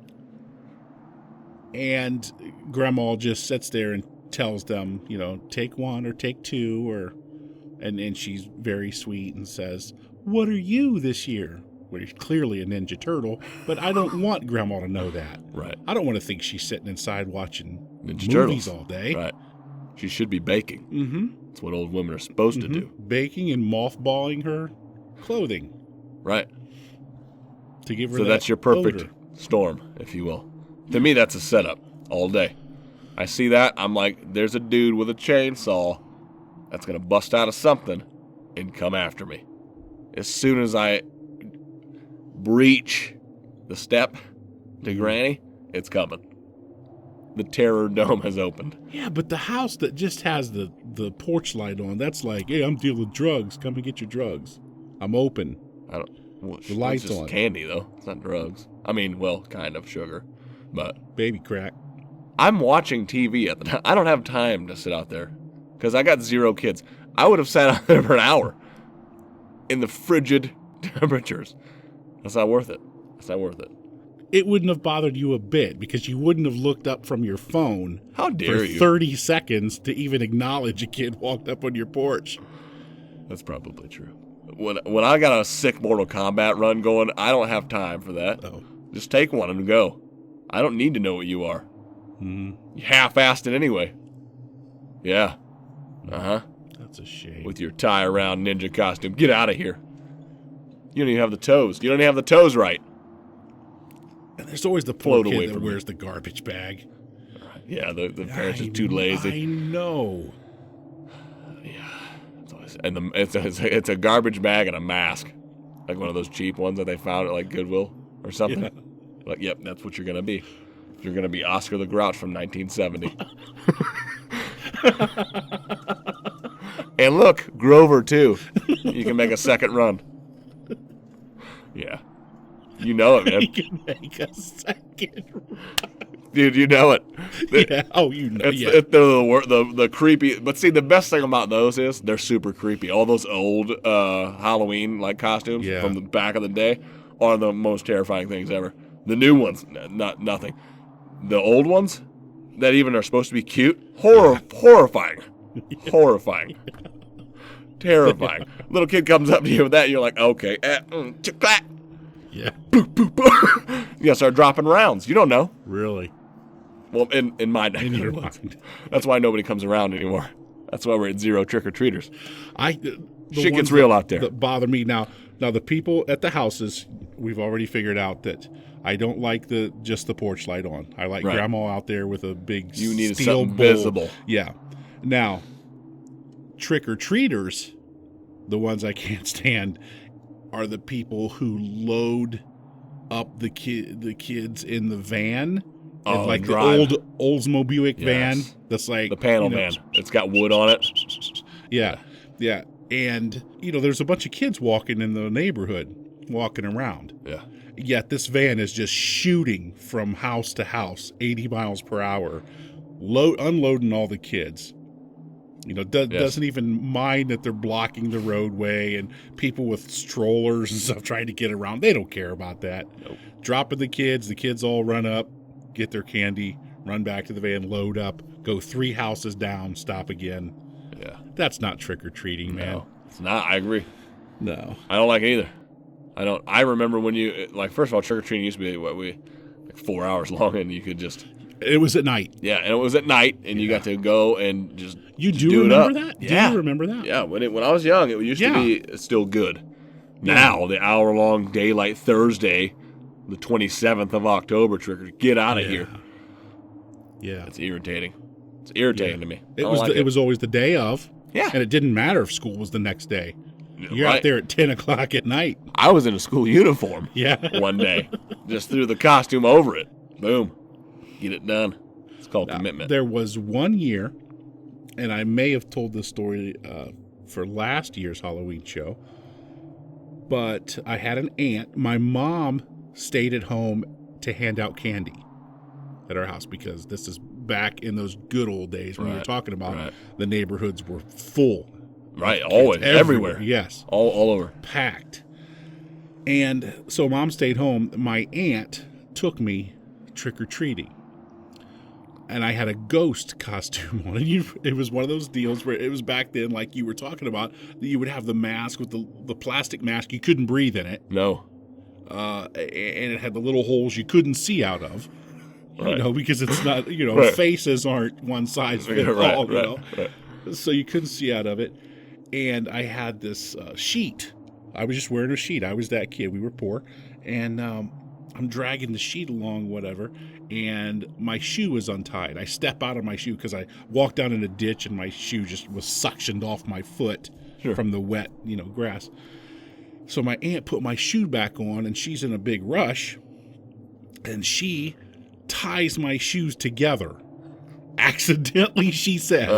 [SPEAKER 3] And Grandma just sits there and tells them, take one or take two, and she's very sweet and says, "What are you this year?" Well, you're clearly a Ninja Turtle, but I don't want Grandma to know that.
[SPEAKER 4] Right.
[SPEAKER 3] I don't want to think she's sitting inside watching
[SPEAKER 4] Ninja
[SPEAKER 3] movies
[SPEAKER 4] Turtles.
[SPEAKER 3] all day.
[SPEAKER 4] Right. She should be baking.
[SPEAKER 3] Mm-hmm.
[SPEAKER 4] That's what old women are supposed to do.
[SPEAKER 3] Baking and mothballing her clothing
[SPEAKER 4] Right.
[SPEAKER 3] to give her
[SPEAKER 4] So
[SPEAKER 3] that
[SPEAKER 4] that's your perfect
[SPEAKER 3] odor.
[SPEAKER 4] storm, if you will. To me, that's a setup all day. I see that, I'm like, there's a dude with a chainsaw that's going to bust out of something and come after me. As soon as I breach the step to Granny, it's coming. The terror dome has opened.
[SPEAKER 3] Yeah, but the house that just has the porch light on, that's like, hey, I'm dealing drugs. Come and get your drugs. I'm open.
[SPEAKER 4] I don't. Well,
[SPEAKER 3] The light's
[SPEAKER 4] it's just
[SPEAKER 3] on.
[SPEAKER 4] candy though. It's not drugs. I mean, well, kind of sugar, but
[SPEAKER 3] Baby crack.
[SPEAKER 4] I'm watching TV at the time. I don't have time to sit out there because I got 0 kids. I would have sat out there for an hour in the frigid temperatures. That's not worth it. That's not worth it.
[SPEAKER 3] It wouldn't have bothered you a bit because you wouldn't have looked up from your phone
[SPEAKER 4] How dare
[SPEAKER 3] for
[SPEAKER 4] you?
[SPEAKER 3] 30 seconds to even acknowledge a kid walked up on your porch.
[SPEAKER 4] That's probably true. When I got a sick Mortal Kombat run going, I don't have time for that.
[SPEAKER 3] Oh.
[SPEAKER 4] Just take one and go. I don't need to know what you are.
[SPEAKER 3] Mm,
[SPEAKER 4] You half-assed it anyway. Yeah. Uh-huh.
[SPEAKER 3] that's a shame.
[SPEAKER 4] With your tie-around ninja costume. Get out of here. You don't even have the toes. You don't even have the toes right.
[SPEAKER 3] And there's always the poor
[SPEAKER 4] Float away
[SPEAKER 3] kid that
[SPEAKER 4] from me.
[SPEAKER 3] wears the garbage bag.
[SPEAKER 4] Yeah, the parents are too lazy.
[SPEAKER 3] I know.
[SPEAKER 4] And it's a garbage bag and a mask. Like one of those cheap ones that they found at like Goodwill or something.
[SPEAKER 3] Yeah.
[SPEAKER 4] Like, yep, that's what you're going to be. You're going to be Oscar the Grouch from 1970. And look, Grover, too. You can make a second run. Yeah. You know it, man.
[SPEAKER 3] You can make a second.
[SPEAKER 4] Dude, you know it.
[SPEAKER 3] Yeah. Oh, you know.
[SPEAKER 4] It's,
[SPEAKER 3] Yeah.
[SPEAKER 4] the creepy. But see, the best thing about those is they're super creepy. All those old Halloween like costumes
[SPEAKER 3] Yeah.
[SPEAKER 4] from the back of the day are the most terrifying things ever. The new ones, nothing. The old ones that even are supposed to be cute, horrifying, horrifying, terrifying. Little kid comes up to you with that, you're like, okay, clap.
[SPEAKER 3] Yeah.
[SPEAKER 4] You gotta start dropping rounds. You don't know.
[SPEAKER 3] Really.
[SPEAKER 4] Well, in my neck
[SPEAKER 3] In
[SPEAKER 4] of the
[SPEAKER 3] your
[SPEAKER 4] woods.
[SPEAKER 3] mind.
[SPEAKER 4] That's why nobody comes around anymore. That's why we're at 0 trick-or-treaters.
[SPEAKER 3] The
[SPEAKER 4] Shit
[SPEAKER 3] ones
[SPEAKER 4] gets real out there.
[SPEAKER 3] That bother me now. Now the people at the houses, we've already figured out that I don't like just the porch light on. I like
[SPEAKER 4] Right.
[SPEAKER 3] Grandma out there with a big
[SPEAKER 4] You need
[SPEAKER 3] steel
[SPEAKER 4] something
[SPEAKER 3] bowl.
[SPEAKER 4] visible.
[SPEAKER 3] Yeah. Now, trick-or-treaters, the ones I can't stand, are the people who load up the kids in the van.
[SPEAKER 4] Oh,
[SPEAKER 3] In like the
[SPEAKER 4] drive.
[SPEAKER 3] old Oldsmobile van.
[SPEAKER 4] Yes.
[SPEAKER 3] That's like
[SPEAKER 4] The panel van. It's got wood on it.
[SPEAKER 3] Yeah, yeah. And, there's a bunch of kids walking in the neighborhood, walking around.
[SPEAKER 4] Yeah.
[SPEAKER 3] Yet this van is just shooting from house to house, 80 miles per hour, unloading all the kids. Doesn't even mind that they're blocking the roadway and people with strollers and stuff trying to get around. They don't care about that.
[SPEAKER 4] Nope.
[SPEAKER 3] Dropping the kids all run up, get their candy, run back to the van, load up, go 3 houses down, stop again.
[SPEAKER 4] Yeah.
[SPEAKER 3] That's not trick-or-treating, man.
[SPEAKER 4] No, it's not. I agree.
[SPEAKER 3] No.
[SPEAKER 4] I don't like it either. I remember when first of all, trick-or-treating used to be, 4 hours long, and you could just...
[SPEAKER 3] It was at night.
[SPEAKER 4] Yeah, and it was at night, and you got to go and just
[SPEAKER 3] You
[SPEAKER 4] just
[SPEAKER 3] do
[SPEAKER 4] it up.
[SPEAKER 3] remember that?
[SPEAKER 4] Yeah.
[SPEAKER 3] Do you remember that?
[SPEAKER 4] Yeah, when I was young, it used to be still good. Now, the hour-long daylight Thursday, the 27th of October trigger, get out of here.
[SPEAKER 3] Yeah.
[SPEAKER 4] It's irritating. It's irritating to me. I
[SPEAKER 3] It
[SPEAKER 4] don't
[SPEAKER 3] was
[SPEAKER 4] like
[SPEAKER 3] it was always the day of.
[SPEAKER 4] Yeah.
[SPEAKER 3] And it didn't matter if school was the next day. You're
[SPEAKER 4] Right.
[SPEAKER 3] out there at 10 o'clock at night.
[SPEAKER 4] I was in a school uniform
[SPEAKER 3] Yeah.
[SPEAKER 4] one day. Just threw the costume over it. Boom. Get it done. It's called commitment.
[SPEAKER 3] There was one year, and I may have told this story for last year's Halloween show, but I had an aunt. My mom stayed at home to hand out candy. at our house because this is back in those good old days when we were talking about the neighborhoods were full.
[SPEAKER 4] Right, always, everywhere.
[SPEAKER 3] Yes.
[SPEAKER 4] All over.
[SPEAKER 3] Packed. And so Mom stayed home. My aunt took me trick-or-treating. And I had a ghost costume on. And it was one of those deals where it was back then, like you were talking about, that you would have the mask with the plastic mask. You couldn't breathe in it.
[SPEAKER 4] No.
[SPEAKER 3] And it had the little holes you couldn't see out of.
[SPEAKER 4] Right.
[SPEAKER 3] You know, because it's not, faces aren't one size fits all, you know.
[SPEAKER 4] Right.
[SPEAKER 3] So you couldn't see out of it. And I had this sheet. I was just wearing a sheet. I was that kid. We were poor. And I'm dragging the sheet along, whatever, and my shoe was untied. I step out of my shoe because I walked down in a ditch and my shoe just was suctioned off my foot from the wet, grass. So my aunt put my shoe back on, and she's in a big rush, and she ties my shoes together. Accidentally, she says.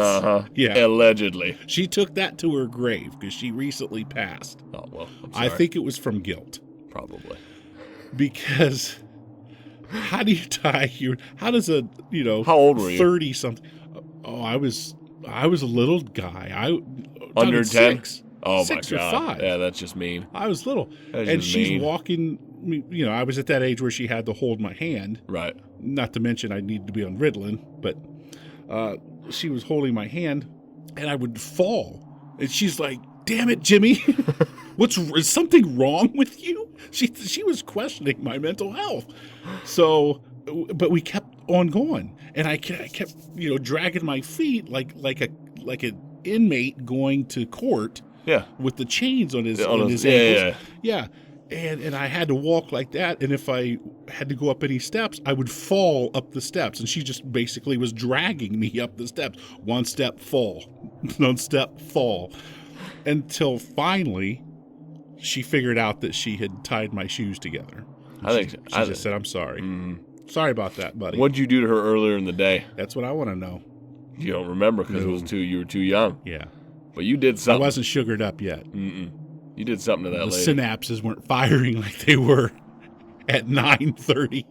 [SPEAKER 3] Yeah.
[SPEAKER 4] Allegedly.
[SPEAKER 3] She took that to her grave because she recently passed.
[SPEAKER 4] Oh, well, I'm sorry.
[SPEAKER 3] I think it was from guilt.
[SPEAKER 4] Probably.
[SPEAKER 3] Because how do you tie how does a,
[SPEAKER 4] how old were you?
[SPEAKER 3] 30 something? Oh, I was a little guy.
[SPEAKER 4] Under 10?
[SPEAKER 3] 6.
[SPEAKER 4] Oh,
[SPEAKER 3] 6
[SPEAKER 4] my
[SPEAKER 3] or
[SPEAKER 4] God.
[SPEAKER 3] 5.
[SPEAKER 4] Yeah, that's just mean.
[SPEAKER 3] I was little.
[SPEAKER 4] That's
[SPEAKER 3] and
[SPEAKER 4] just
[SPEAKER 3] she's
[SPEAKER 4] mean.
[SPEAKER 3] walking, I was at that age where she had to hold my hand.
[SPEAKER 4] Right.
[SPEAKER 3] Not to mention I needed to be on Ritalin, but she was holding my hand and I would fall. And she's like, "Damn it, Jimmy. Is something wrong with you?" She was questioning my mental health. So, but we kept on going, and I kept dragging my feet like an inmate going to court.
[SPEAKER 4] Yeah.
[SPEAKER 3] With the chains on his ankles. Yeah. And I had to walk like that, and if I had to go up any steps, I would fall up the steps, and she just basically was dragging me up the steps. One step, fall. One step, fall. Until finally, she figured out that she had tied my shoes together. She just said, "I'm sorry. Sorry about that, buddy."
[SPEAKER 4] What'd you do to her earlier in the day?
[SPEAKER 3] That's what I want to know.
[SPEAKER 4] You don't remember because you were too young.
[SPEAKER 3] Yeah.
[SPEAKER 4] But you did something.
[SPEAKER 3] I wasn't sugared up yet.
[SPEAKER 4] You did something to that lady.
[SPEAKER 3] The synapses weren't firing like they were at 9:30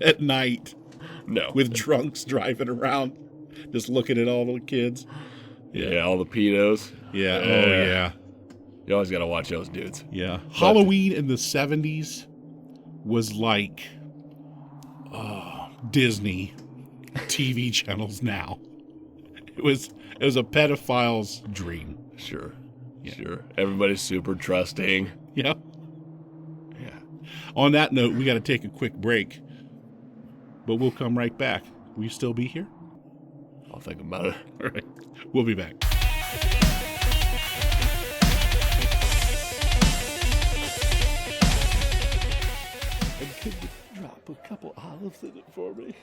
[SPEAKER 3] at night.
[SPEAKER 4] No.
[SPEAKER 3] With drunks driving around, just looking at all the kids.
[SPEAKER 4] Yeah, all the pedos.
[SPEAKER 3] Yeah. Oh, yeah.
[SPEAKER 4] You always got to watch those dudes.
[SPEAKER 3] Yeah. Halloween in the 70s was like Disney TV channels now. It was a pedophile's dream.
[SPEAKER 4] Sure. Yeah. Sure. Everybody's super trusting.
[SPEAKER 3] Yeah.
[SPEAKER 4] Yeah.
[SPEAKER 3] On that note, we got to take a quick break, but we'll come right back. Will you still be here?
[SPEAKER 4] I'll think about it.
[SPEAKER 3] All right. We'll be back.
[SPEAKER 2] And could you drop a couple olives in it for me?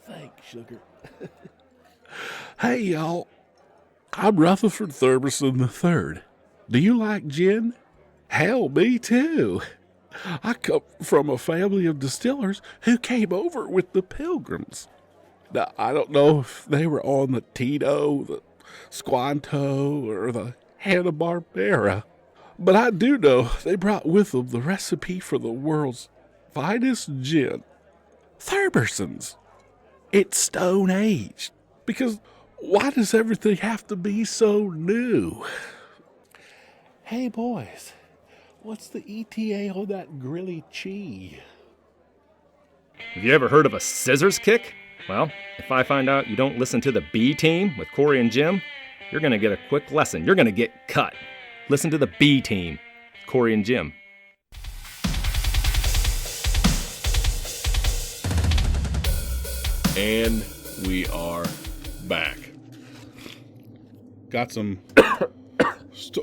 [SPEAKER 2] Thanks, sugar. Hey, y'all. I'm Rutherford Thurberson III. Do you like gin? Hell, me too. I come from a family of distillers who came over with the Pilgrims. Now, I don't know if they were on the Tito, the Squanto, or the Hanna-Barbera, but I do know they brought with them the recipe for the world's finest gin, Thurberson's. It's stone-aged, because why does everything have to be so new? Hey, boys, what's the ETA on that grilly cheese?
[SPEAKER 5] Have you ever heard of a scissors kick? Well, if I find out you don't listen to the B Team with Cory and Jim, you're going to get a quick lesson. You're going to get cut. Listen to the B Team, Cory and Jim.
[SPEAKER 4] And we are back.
[SPEAKER 3] Got some...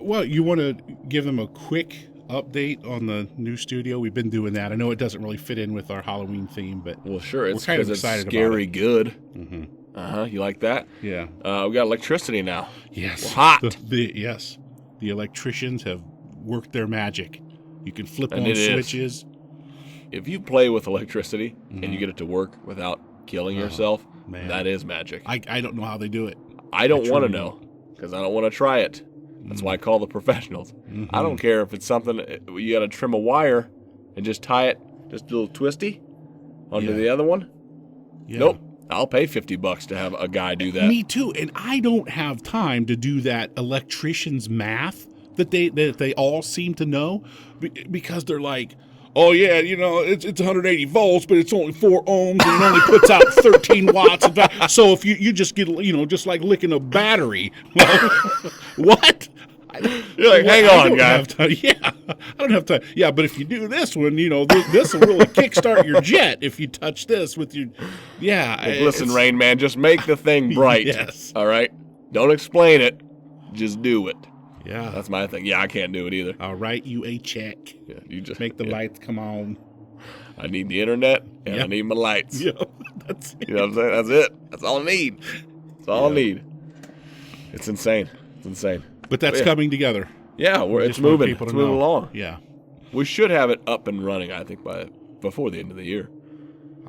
[SPEAKER 3] Well, you want to give them a quick update on the new studio? We've been doing that. I know it doesn't really fit in with our Halloween theme, but
[SPEAKER 4] well, sure, it's
[SPEAKER 3] kind of
[SPEAKER 4] because
[SPEAKER 3] excited
[SPEAKER 4] it's scary
[SPEAKER 3] about it.
[SPEAKER 4] good.
[SPEAKER 3] Mm-hmm.
[SPEAKER 4] You like that?
[SPEAKER 3] Yeah.
[SPEAKER 4] We got electricity now.
[SPEAKER 3] Yes.
[SPEAKER 4] We're hot.
[SPEAKER 3] Yes. The electricians have worked their magic. You can flip
[SPEAKER 4] And
[SPEAKER 3] on
[SPEAKER 4] it is.
[SPEAKER 3] switches.
[SPEAKER 4] If you play with electricity and you get it to work without killing yourself,
[SPEAKER 3] man.
[SPEAKER 4] that is magic.
[SPEAKER 3] I don't know how they do it.
[SPEAKER 4] I don't want to
[SPEAKER 3] truly
[SPEAKER 4] know because I don't want to try it. That's why I call the professionals. I don't care if it's something you got to trim a wire and just tie it just a little twisty onto the other one.
[SPEAKER 3] Yeah.
[SPEAKER 4] Nope. I'll pay $50 to have a guy do that.
[SPEAKER 3] Me too. And I don't have time to do that electrician's math that they all seem to know, because they're like, oh yeah, it's 180 volts, but it's only 4 ohms, and it only puts out 13 watts. So if you just get, just like licking a battery, well, what?
[SPEAKER 4] You're like, hang on, guy.
[SPEAKER 3] Yeah, I don't have time. Yeah, but if you do this one, this will really kickstart your jet if you touch this with your, yeah.
[SPEAKER 4] Like, listen, Rain Man, just make the thing bright.
[SPEAKER 3] Yes.
[SPEAKER 4] All right? Don't explain it. Just do it.
[SPEAKER 3] Yeah.
[SPEAKER 4] That's my thing. Yeah, I can't do it either.
[SPEAKER 3] I'll write you a check.
[SPEAKER 4] Yeah, you just
[SPEAKER 3] Make the lights come on.
[SPEAKER 4] I need the internet and I
[SPEAKER 3] Yep.
[SPEAKER 4] need my lights.
[SPEAKER 3] Yeah, that's it.
[SPEAKER 4] You know what I'm saying? That's it. That's all I need. That's all I need. It's insane. It's insane.
[SPEAKER 3] But that's coming together.
[SPEAKER 4] Yeah, it's
[SPEAKER 3] Just want
[SPEAKER 4] moving.
[SPEAKER 3] people
[SPEAKER 4] It's
[SPEAKER 3] to
[SPEAKER 4] moving
[SPEAKER 3] know.
[SPEAKER 4] along.
[SPEAKER 3] Yeah.
[SPEAKER 4] We should have it up and running, I think, before the end of the year.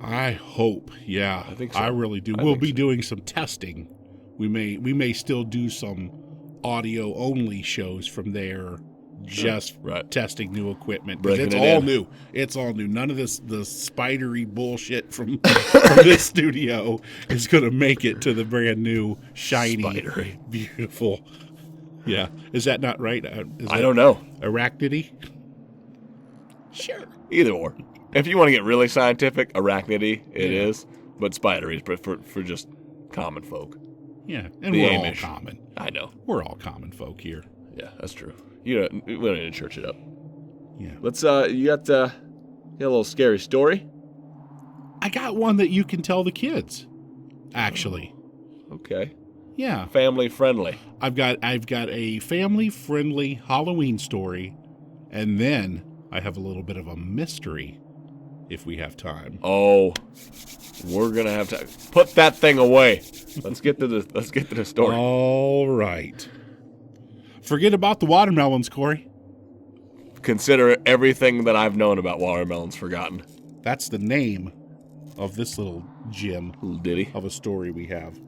[SPEAKER 3] I hope. Yeah.
[SPEAKER 4] I think so.
[SPEAKER 3] I really do.
[SPEAKER 4] I
[SPEAKER 3] We'll
[SPEAKER 4] think
[SPEAKER 3] be
[SPEAKER 4] so.
[SPEAKER 3] doing some testing. We may still do some audio only shows from there, just
[SPEAKER 4] Right.
[SPEAKER 3] testing new equipment. Because
[SPEAKER 4] Breaking
[SPEAKER 3] it's
[SPEAKER 4] it
[SPEAKER 3] all
[SPEAKER 4] in.
[SPEAKER 3] new. It's all new. None of the spidery bullshit from this studio is going to make it to the brand new, shiny,
[SPEAKER 4] Spidery.
[SPEAKER 3] beautiful. Yeah. Is that not right?
[SPEAKER 4] I don't know.
[SPEAKER 3] Arachnidy? Sure.
[SPEAKER 4] Either or. If you want to get really scientific, arachnidy, it is. But spidery is for just common folk.
[SPEAKER 3] Yeah. And
[SPEAKER 4] The
[SPEAKER 3] we're all
[SPEAKER 4] Amish.
[SPEAKER 3] common.
[SPEAKER 4] I know.
[SPEAKER 3] We're all common folk here.
[SPEAKER 4] Yeah, that's true. We don't need to church it up.
[SPEAKER 3] Yeah.
[SPEAKER 4] Let's, you got a little scary story?
[SPEAKER 3] I got one that you can tell the kids. Actually.
[SPEAKER 4] Okay.
[SPEAKER 3] Yeah.
[SPEAKER 4] Family friendly.
[SPEAKER 3] I've got a family-friendly Halloween story, and then I have a little bit of a mystery if we have time.
[SPEAKER 4] Oh, we're gonna have to put that thing away. Let's get to the story.
[SPEAKER 3] All right. Forget about the watermelons, Corey.
[SPEAKER 4] Consider everything that I've known about watermelons forgotten.
[SPEAKER 3] That's the name of this little gem
[SPEAKER 4] Little ditty.
[SPEAKER 3] of a story we have.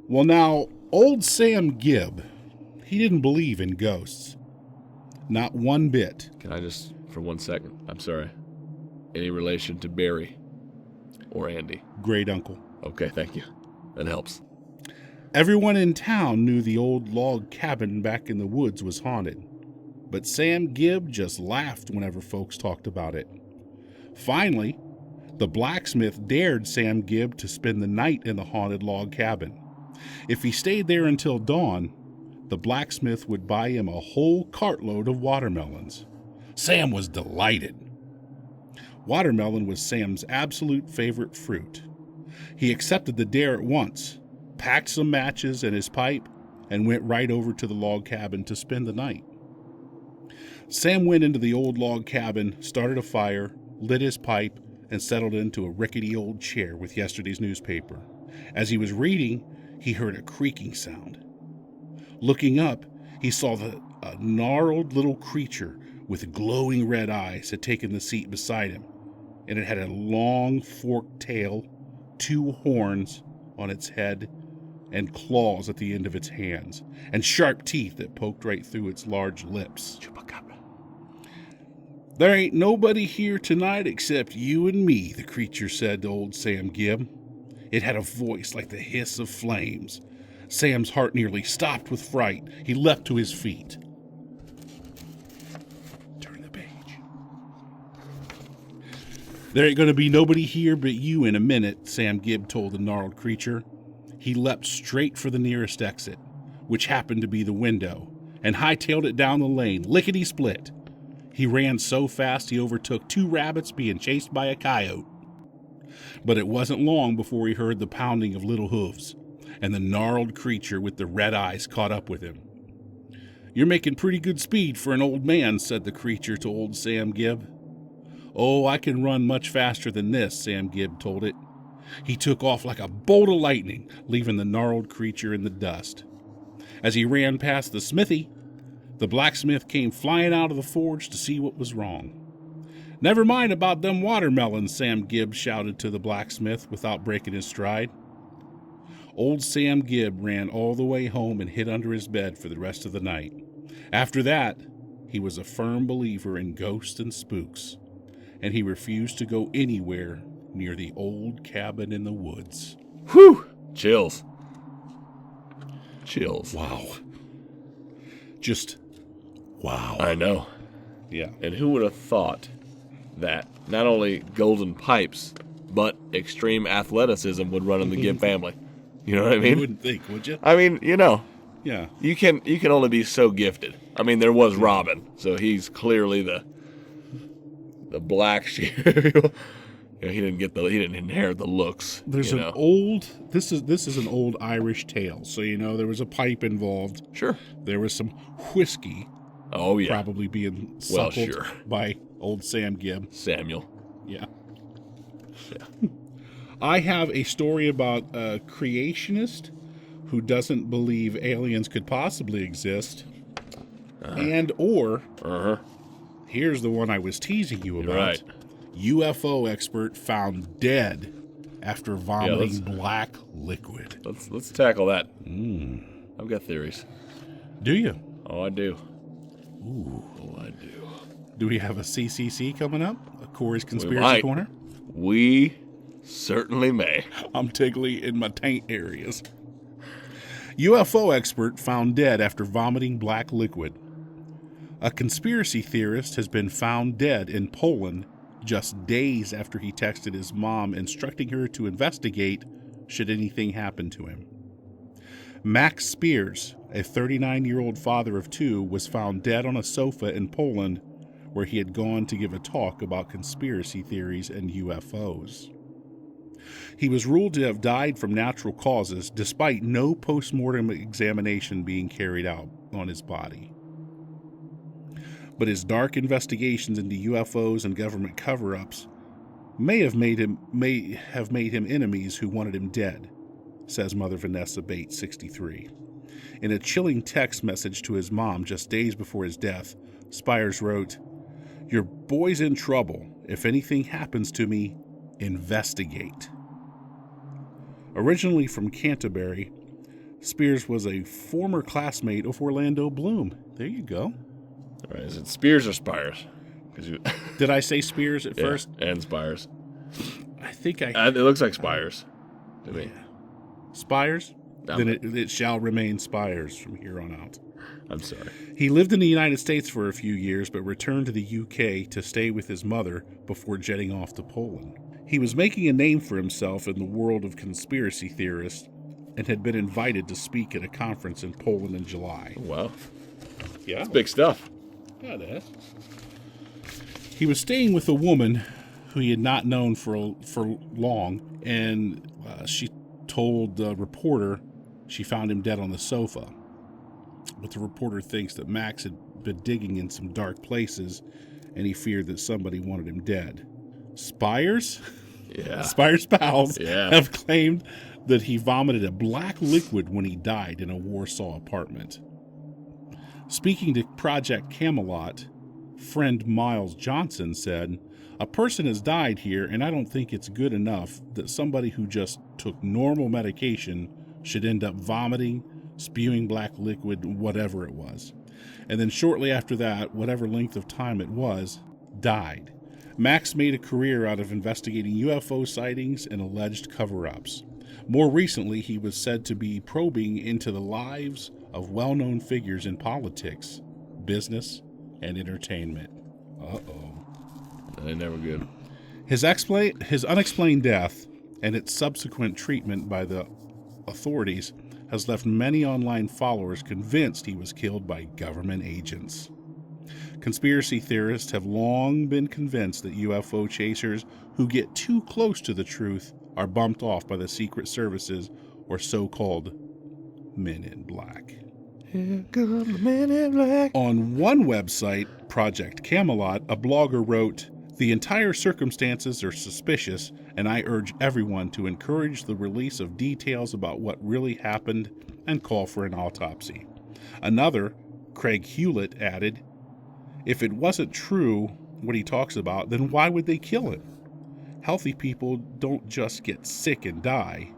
[SPEAKER 3] Well, now, old Sam Gibb, he didn't believe in ghosts. Not one bit.
[SPEAKER 4] Can I just, for 1 second, I'm sorry. Any relation to Barry or Andy?
[SPEAKER 3] Great uncle.
[SPEAKER 4] Okay, thank you. That helps.
[SPEAKER 3] Everyone in town knew the old log cabin back in the woods was haunted, but Sam Gibb just laughed whenever folks talked about it. Finally, the blacksmith dared Sam Gibb to spend the night in the haunted log cabin. If he stayed there until dawn, the blacksmith would buy him a whole cartload of watermelons. Sam was delighted. Watermelon was Sam's absolute favorite fruit. He accepted the dare at once, packed some matches in his pipe, and went right over to the log cabin to spend the night. Sam went into the old log cabin, started a fire, lit his pipe, and settled into a rickety old chair with yesterday's newspaper. As he was reading, he heard a creaking sound. Looking up, he saw that a gnarled little creature with glowing red eyes had taken the seat beside him, and it had a long forked tail, 2 horns on its head, and claws at the end of its hands, and sharp teeth that poked right through its large lips.
[SPEAKER 4] Chupacabra.
[SPEAKER 3] "There ain't nobody here tonight except you and me," the creature said to old Sam Gibb. It had a voice like the hiss of flames. Sam's heart nearly stopped with fright. He leapt to his feet. Turn the page. "There ain't going to be nobody here but you in a minute," Sam Gibb told the gnarled creature. He leapt straight for the nearest exit, which happened to be the window, and hightailed it down the lane, lickety-split. He ran so fast he overtook 2 rabbits being chased by a coyote. But it wasn't long before he heard the pounding of little hooves, and the gnarled creature with the red eyes caught up with him. "You're making pretty good speed for an old man," said the creature to old Sam Gibb. "Oh, I can run much faster than this," Sam Gibb told it. He took off like a bolt of lightning, leaving the gnarled creature in the dust. As he ran past the smithy, the blacksmith came flying out of the forge to see what was wrong. "Never mind about them watermelons," Sam Gibb shouted to the blacksmith without breaking his stride. Old Sam Gibb ran all the way home and hid under his bed for the rest of the night. After that, he was a firm believer in ghosts and spooks, and he refused to go anywhere near the old cabin in the woods.
[SPEAKER 4] Whew! Chills. Chills.
[SPEAKER 3] Wow. Just wow.
[SPEAKER 4] I know.
[SPEAKER 3] Yeah.
[SPEAKER 4] And who would have thought that not only golden pipes, but extreme athleticism would run in the Gibb family? You know what I
[SPEAKER 3] You
[SPEAKER 4] mean?
[SPEAKER 3] wouldn't think, would you?
[SPEAKER 4] I mean, you know,
[SPEAKER 3] Yeah.
[SPEAKER 4] you can only be so gifted. I mean, there was Robin, so he's clearly the black sheep. You know, he didn't inherit the looks.
[SPEAKER 3] There's
[SPEAKER 4] you
[SPEAKER 3] an
[SPEAKER 4] know?
[SPEAKER 3] old this is an old Irish tale. So there was a pipe involved.
[SPEAKER 4] Sure.
[SPEAKER 3] There was some whiskey
[SPEAKER 4] Oh yeah.
[SPEAKER 3] probably being
[SPEAKER 4] Well,
[SPEAKER 3] suckled
[SPEAKER 4] sure.
[SPEAKER 3] by old Sam Gibb.
[SPEAKER 4] Samuel.
[SPEAKER 3] Yeah.
[SPEAKER 4] Yeah.
[SPEAKER 3] I have a story about a creationist who doesn't believe aliens could possibly exist.
[SPEAKER 4] Uh-huh.
[SPEAKER 3] Here's the one I was teasing you about.
[SPEAKER 4] Right.
[SPEAKER 3] UFO expert found dead after vomiting
[SPEAKER 4] let's-
[SPEAKER 3] black liquid.
[SPEAKER 4] Let's tackle that. I've got theories.
[SPEAKER 3] Do you?
[SPEAKER 4] Oh, I do.
[SPEAKER 3] Ooh.
[SPEAKER 4] Oh, I do.
[SPEAKER 3] Do we have a CCC coming up? A Cory's Conspiracy
[SPEAKER 4] might.
[SPEAKER 3] Corner?
[SPEAKER 4] We certainly may.
[SPEAKER 3] I'm tickly in my taint areas. UFO expert found dead after vomiting black liquid. A conspiracy theorist has been found dead in Poland just days after he texted his mom instructing her to investigate should anything happen to him. Max Spears, a 39-year-old father of two, was found dead on a sofa in Poland where he had gone to give a talk about conspiracy theories and UFOs. He was ruled to have died from natural causes despite no post-mortem examination being carried out on his body. But his dark investigations into UFOs and government cover-ups may have made him enemies who wanted him dead, says Mother Vanessa Bates, 63. In a chilling text message to his mom just days before his death, Spires wrote, "Your boy's in trouble. If anything happens to me, investigate." Originally from Canterbury, Spears was a former classmate of Orlando Bloom. There you go.
[SPEAKER 4] All right, is it Spears or Spires?
[SPEAKER 3] Did I say Spears at first?
[SPEAKER 4] And Spires.
[SPEAKER 3] I think I...
[SPEAKER 4] It looks like Spires to me.
[SPEAKER 3] Spires?
[SPEAKER 4] I'm-
[SPEAKER 3] Then it shall remain Spires from here on out.
[SPEAKER 4] I'm sorry.
[SPEAKER 3] He lived in the United States for a few years, but returned to the UK to stay with his mother before jetting off to Poland. He was making a name for himself in the world of conspiracy theorists and had been invited to speak at a conference in Poland in July.
[SPEAKER 4] Wow.
[SPEAKER 3] Yeah,
[SPEAKER 4] It's big stuff.
[SPEAKER 3] yeah, it is. He was staying with a woman who he had not known for long, and she told the reporter she found him dead on the sofa. But the reporter thinks that Max had been digging in some dark places, and he feared that somebody wanted him dead. Spires?
[SPEAKER 4] Yeah.
[SPEAKER 3] Spires pals
[SPEAKER 4] Yeah.
[SPEAKER 3] have claimed that he vomited a black liquid when he died in a Warsaw apartment. Speaking to Project Camelot, friend Miles Johnson said, "A person has died here, and I don't think it's good enough that somebody who just took normal medication should end up vomiting, spewing black liquid, whatever it was. And then shortly after that, whatever length of time it was, died." Max made a career out of investigating UFO sightings and alleged cover-ups. More recently, he was said to be probing into the lives of well-known figures in politics, business, and entertainment. Uh-oh.
[SPEAKER 4] That ain't never good.
[SPEAKER 3] His unexplained death and its subsequent treatment by the authorities has left many online followers convinced he was killed by government agents. Conspiracy theorists have long been convinced that UFO chasers who get too close to the truth are bumped off by the secret services or so-called Men in Black.
[SPEAKER 4] Here come the Men in Black.
[SPEAKER 3] On one website, Project Camelot, a blogger wrote, "The entire circumstances are suspicious, and I urge everyone to encourage the release of details about what really happened and call for an autopsy." Another, Craig Hewlett, added, "If it wasn't true what he talks about, then why would they kill him? Healthy people don't just get sick and die,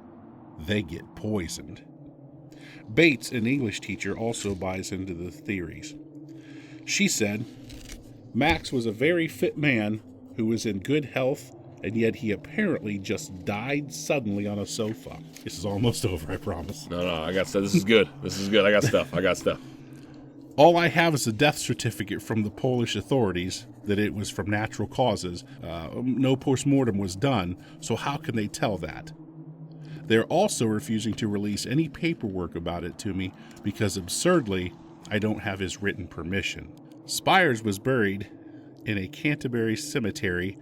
[SPEAKER 3] they get poisoned." Bates, an English teacher, also buys into the theories. She said, "Max was a very fit man who was in good health and yet he apparently just died suddenly on a sofa. This is almost over, I promise.
[SPEAKER 4] No, I got stuff. This is good. I got stuff.
[SPEAKER 3] All I have is a death certificate from the Polish authorities that it was from natural causes. No postmortem was done, so how can they tell that? They're also refusing to release any paperwork about it to me because, absurdly, I don't have his written permission. Spires was buried in a Canterbury cemetery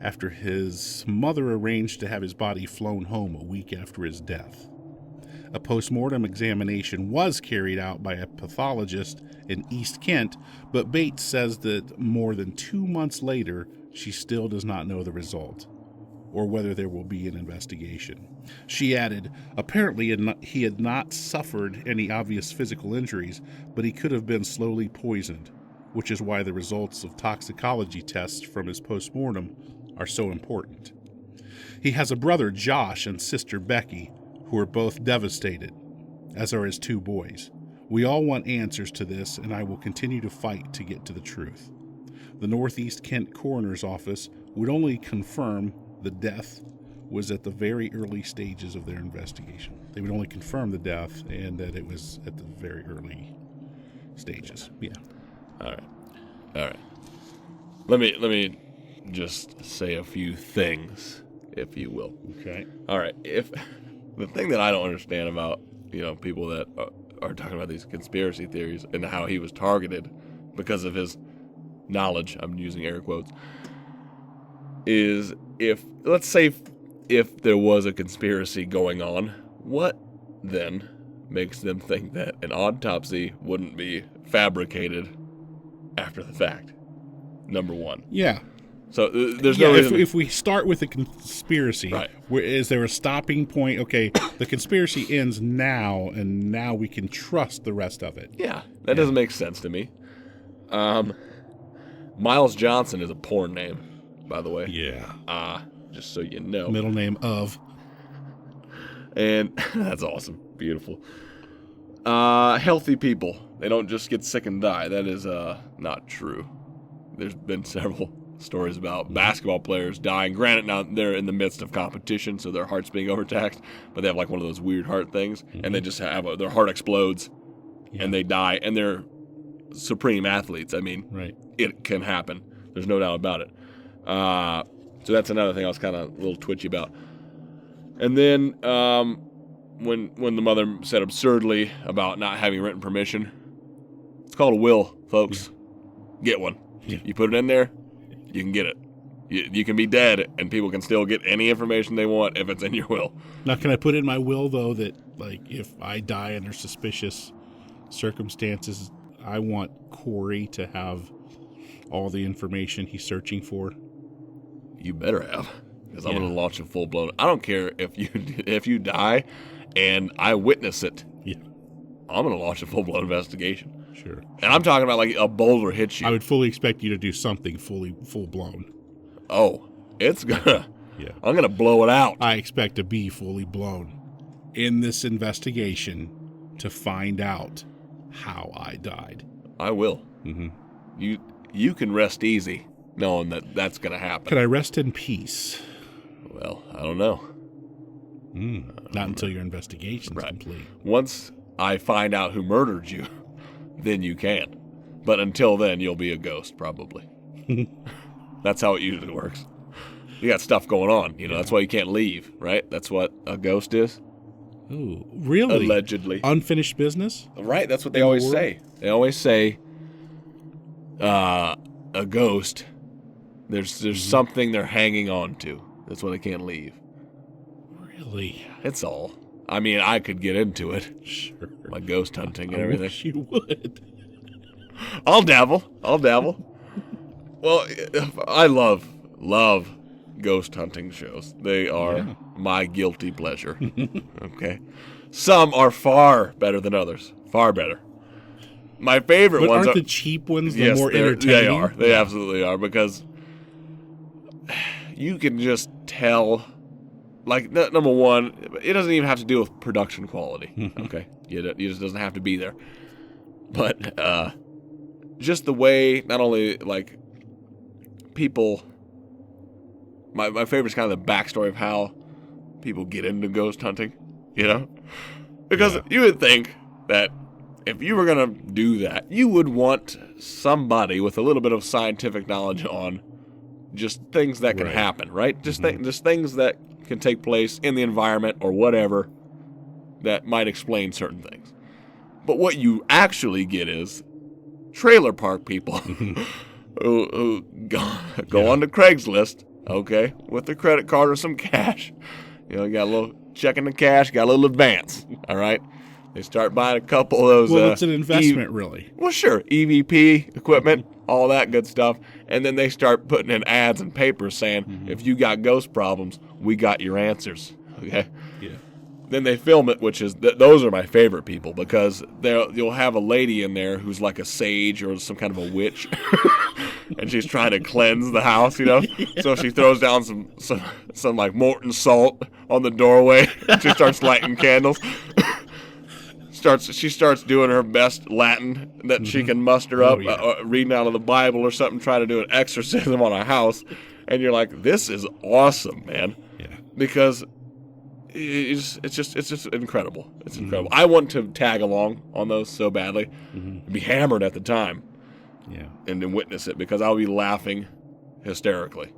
[SPEAKER 3] after his mother arranged to have his body flown home a week after his death. A postmortem examination was carried out by a pathologist in East Kent, but Bates says that more than 2 months later, she still does not know the result, or whether there will be an investigation. She added, apparently he had not suffered any obvious physical injuries, but he could have been slowly poisoned, which is why the results of toxicology tests from his postmortem are so important. He has a brother, Josh, and sister, Becky, who are both devastated, as are his 2 boys. We all want answers to this, and I will continue to fight to get to the truth. The Northeast Kent Coroner's Office would only confirm the death was at the very early stages of their investigation. They would only confirm the death and that it was at the very early stages. Yeah.
[SPEAKER 4] All right. Let me just say a few things, if you will.
[SPEAKER 3] Okay.
[SPEAKER 4] All right. If the thing that I don't understand about, people that are talking about these conspiracy theories and how he was targeted because of his knowledge, I'm using air quotes, is let's say if there was a conspiracy going on, what then makes them think that an autopsy wouldn't be fabricated after the fact? Number one.
[SPEAKER 3] Yeah.
[SPEAKER 4] So there's no reason.
[SPEAKER 3] If we start with a conspiracy,
[SPEAKER 4] right.
[SPEAKER 3] Is there a stopping point? Okay, the conspiracy ends now, and now we can trust the rest of it.
[SPEAKER 4] Yeah, that doesn't make sense to me. Miles Johnson is a porn name, by the way.
[SPEAKER 3] Yeah.
[SPEAKER 4] Just so you know.
[SPEAKER 3] Middle name of.
[SPEAKER 4] And that's awesome. Beautiful. Healthy people. They don't just get sick and die. That is not true. There's been several stories about basketball players dying. Granted, now they're in the midst of competition, so their heart's being overtaxed, but they have like one of those weird heart things, and they just have their heart explodes, and they die, and they're supreme athletes. I mean,
[SPEAKER 3] right.
[SPEAKER 4] It can happen. There's no doubt about it. So that's another thing I was kind of a little twitchy about. And then when the mother said absurdly about not having written permission, it's called a will, folks. Get one.
[SPEAKER 3] Yeah.
[SPEAKER 4] You put it in there, you can get it. You can be dead, and people can still get any information they want if it's in your will.
[SPEAKER 3] Now, can I put in my will, though, that like if I die under suspicious circumstances, I want Cory to have all the information he's searching for?
[SPEAKER 4] You better have, because I'm going to launch a full-blown. I don't care if you die and I witness it.
[SPEAKER 3] Yeah.
[SPEAKER 4] I'm going to launch a full-blown investigation.
[SPEAKER 3] Sure.
[SPEAKER 4] And I'm talking about like a boulder hits you.
[SPEAKER 3] I would fully expect you to do something full-blown.
[SPEAKER 4] Oh, it's gonna.
[SPEAKER 3] Yeah.
[SPEAKER 4] I'm gonna blow it out.
[SPEAKER 3] I expect to be fully blown in this investigation to find out how I died.
[SPEAKER 4] I will.
[SPEAKER 3] Mm-hmm.
[SPEAKER 4] You can rest easy knowing that that's gonna happen.
[SPEAKER 3] Can I rest in peace?
[SPEAKER 4] Well, I don't know.
[SPEAKER 3] Not until your investigation's complete.
[SPEAKER 4] Once I find out who murdered you, then you can. But until then, you'll be a ghost, probably. That's how it usually works. You got stuff going on, that's why you can't leave, right? That's what a ghost is.
[SPEAKER 3] Ooh, really?
[SPEAKER 4] Allegedly.
[SPEAKER 3] Unfinished business?
[SPEAKER 4] Right, that's what they always say. They always say a ghost, there's something they're hanging on to. That's why they can't leave.
[SPEAKER 3] Really?
[SPEAKER 4] It's all. I mean, I could get into it.
[SPEAKER 3] Sure.
[SPEAKER 4] Like ghost hunting and
[SPEAKER 3] I
[SPEAKER 4] everything.
[SPEAKER 3] wish you would.
[SPEAKER 4] I'll dabble. Well, I love ghost hunting shows. They are my guilty pleasure. Okay. Some are far better than others. Far better. My favorite ones
[SPEAKER 3] aren't the cheap ones the more
[SPEAKER 4] they
[SPEAKER 3] entertaining?
[SPEAKER 4] are. They absolutely are, because you can just tell. Like, number one, it doesn't even have to do with production quality. Okay. It just doesn't have to be there. But just the way, not only like people my favorite is kind of the backstory of how people get into ghost hunting, you know? Because you would think that if you were going to do that, you would want somebody with a little bit of scientific knowledge on just things that can happen, right? Just just things that can take place in the environment or whatever that might explain certain things. But what you actually get is trailer park people who go onto Craigslist, okay, with their credit card or some cash. You know, you got a little checking the cash, got a little advance, all right? They start buying a couple of those.
[SPEAKER 3] Well, it's an investment, really.
[SPEAKER 4] Well, sure. EVP equipment, all that good stuff. And then they start putting in ads and papers saying, if you got ghost problems, we got your answers. Okay?
[SPEAKER 3] Yeah.
[SPEAKER 4] Then they film it, which is, those are my favorite people because you'll have a lady in there who's like a sage or some kind of a witch. And she's trying to cleanse the house, you know? Yeah. So she throws down some like Morton salt on the doorway. She starts lighting candles. She starts doing her best Latin that she can muster up, reading out of the Bible or something, trying to do an exorcism on a house, and you're like, "This is awesome, man!" Yeah, because it's just incredible. It's incredible. I want to tag along on those so badly, be hammered at the time, and then witness it because I'll be laughing hysterically.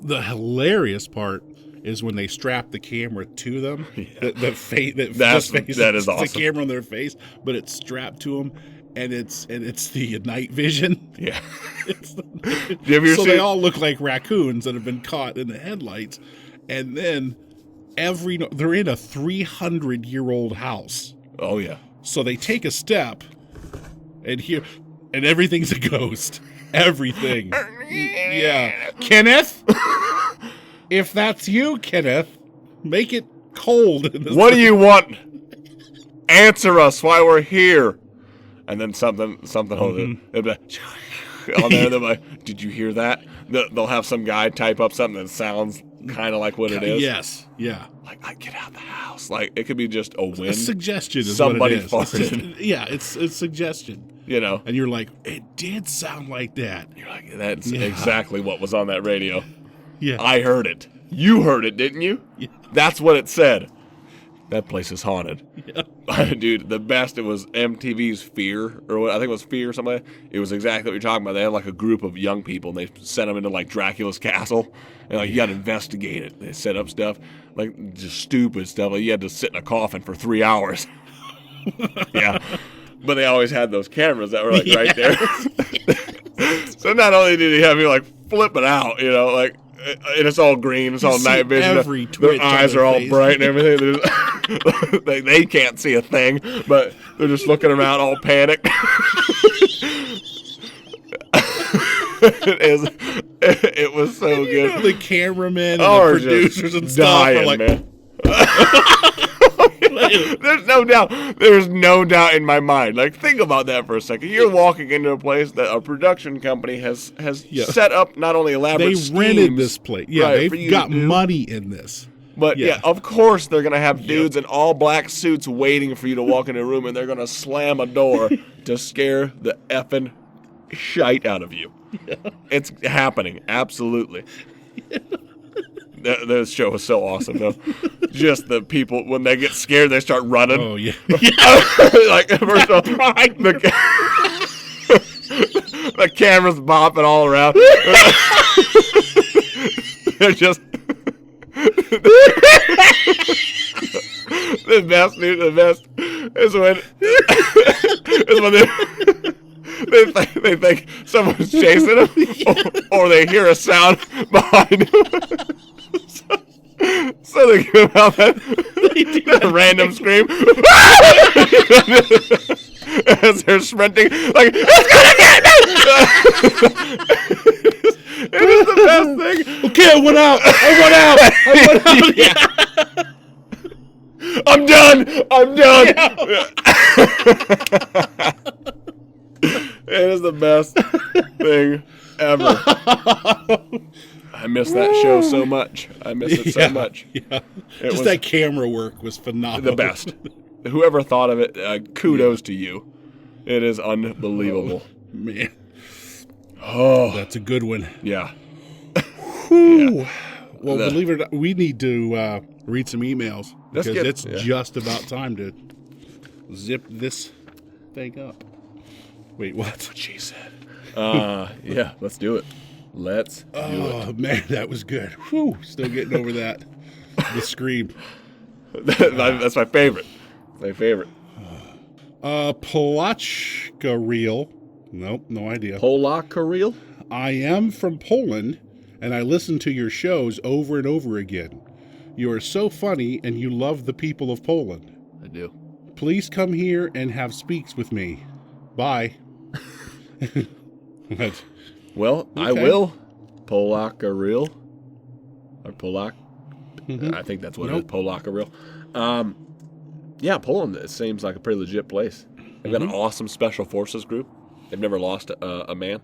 [SPEAKER 3] The hilarious part is when they strap the camera to them. Yeah. That is awesome. The camera on their face, but it's strapped to them, and it's the night vision.
[SPEAKER 4] Yeah.
[SPEAKER 3] They all look like raccoons that have been caught in the headlights, and then they're in a 300-year-old house.
[SPEAKER 4] Oh yeah.
[SPEAKER 3] So they take a step, and everything's a ghost. Everything. Yeah. Kenneth. If that's you, Kenneth, make it cold.
[SPEAKER 4] What do you want? Answer us while we're here. And then something on there. They're like, did you hear that? They'll have some guy type up something that sounds kind of like what it is.
[SPEAKER 3] Yes. Yeah.
[SPEAKER 4] Like, get out of the house. Like, it could be just a wind.
[SPEAKER 3] A suggestion is
[SPEAKER 4] somebody
[SPEAKER 3] what it is.
[SPEAKER 4] farted.
[SPEAKER 3] It's suggestion.
[SPEAKER 4] You know.
[SPEAKER 3] And you're like, it did sound like that.
[SPEAKER 4] You're like, that's exactly what was on that radio.
[SPEAKER 3] Yeah.
[SPEAKER 4] I heard it. You heard it, didn't you?
[SPEAKER 3] Yeah.
[SPEAKER 4] That's what it said. That place is haunted.
[SPEAKER 3] Yeah.
[SPEAKER 4] Dude, the best, it was MTV's Fear, or what I think it was Fear or something like that. It was exactly what you're talking about. They had like a group of young people, and they sent them into like Dracula's castle, and like you got to investigate it. They set up stuff, like just stupid stuff. Like you had to sit in a coffin for 3 hours. Yeah. But they always had those cameras that were like right there. So not only did he have me like flipping out, you know, like, and it's all green, it's all night vision. Their eyes are all bright and everything. They can't see a thing, but they're just looking around all panicked. It was so good.
[SPEAKER 3] You know, the cameramen and the producers and stuff
[SPEAKER 4] dying,
[SPEAKER 3] are like,
[SPEAKER 4] man. There's no doubt in my mind. Like, think about that for a second. You're walking into a place that a production company has set up not only elaborate schemes.
[SPEAKER 3] They rented this place. Yeah, they've got money in this.
[SPEAKER 4] But yeah, of course they're going to have dudes in all black suits waiting for you to walk into a room, and they're going to slam a door to scare the effing shite out of you. Yeah. It's happening, absolutely. Yeah. The show was so awesome, though. Just the people, when they get scared, they start running.
[SPEAKER 3] Oh, yeah.
[SPEAKER 4] Like, first of all, the camera's bopping all around. They're just... The best, dude, the best is when they think someone's chasing them, or they hear a sound behind them. So they give out that random scream as they're sprinting, like, it's gonna get me! It is the best thing.
[SPEAKER 3] Okay, I went out.
[SPEAKER 4] Yeah. I'm done. It is the best thing ever. I miss that show so much. I miss it so much.
[SPEAKER 3] Yeah. That camera work was phenomenal.
[SPEAKER 4] The best. Whoever thought of it, kudos to you. It is unbelievable.
[SPEAKER 3] Oh, man.
[SPEAKER 4] Oh,
[SPEAKER 3] that's a good one.
[SPEAKER 4] Yeah.
[SPEAKER 3] Whew. Well,
[SPEAKER 4] The-
[SPEAKER 3] believe it or not, we need to read some emails
[SPEAKER 4] Let's
[SPEAKER 3] because
[SPEAKER 4] get-
[SPEAKER 3] it's
[SPEAKER 4] yeah.
[SPEAKER 3] just about time to zip this thing up. Wait, what?
[SPEAKER 4] She said. Yeah, let's do it. Let's do it.
[SPEAKER 3] Oh, man, that was good. Whew. Still getting over that. The scream.
[SPEAKER 4] That's my favorite. My favorite.
[SPEAKER 3] Polachka reel. Nope, no idea.
[SPEAKER 4] Polak-Kareel?
[SPEAKER 3] I am from Poland, and I listen to your shows over and over again. You are so funny, and you love the people of Poland.
[SPEAKER 4] I do.
[SPEAKER 3] Please come here and have speaks with me. Bye. What?
[SPEAKER 4] Well, I
[SPEAKER 3] Okay.
[SPEAKER 4] will. Polak-Kareel. Or Polak.
[SPEAKER 3] Mhm.
[SPEAKER 4] I think that's what
[SPEAKER 3] Nope.
[SPEAKER 4] it is. Polak-Kareel. Yeah, Poland, it seems like a pretty legit place. They've got an awesome special forces group. They've never lost a man.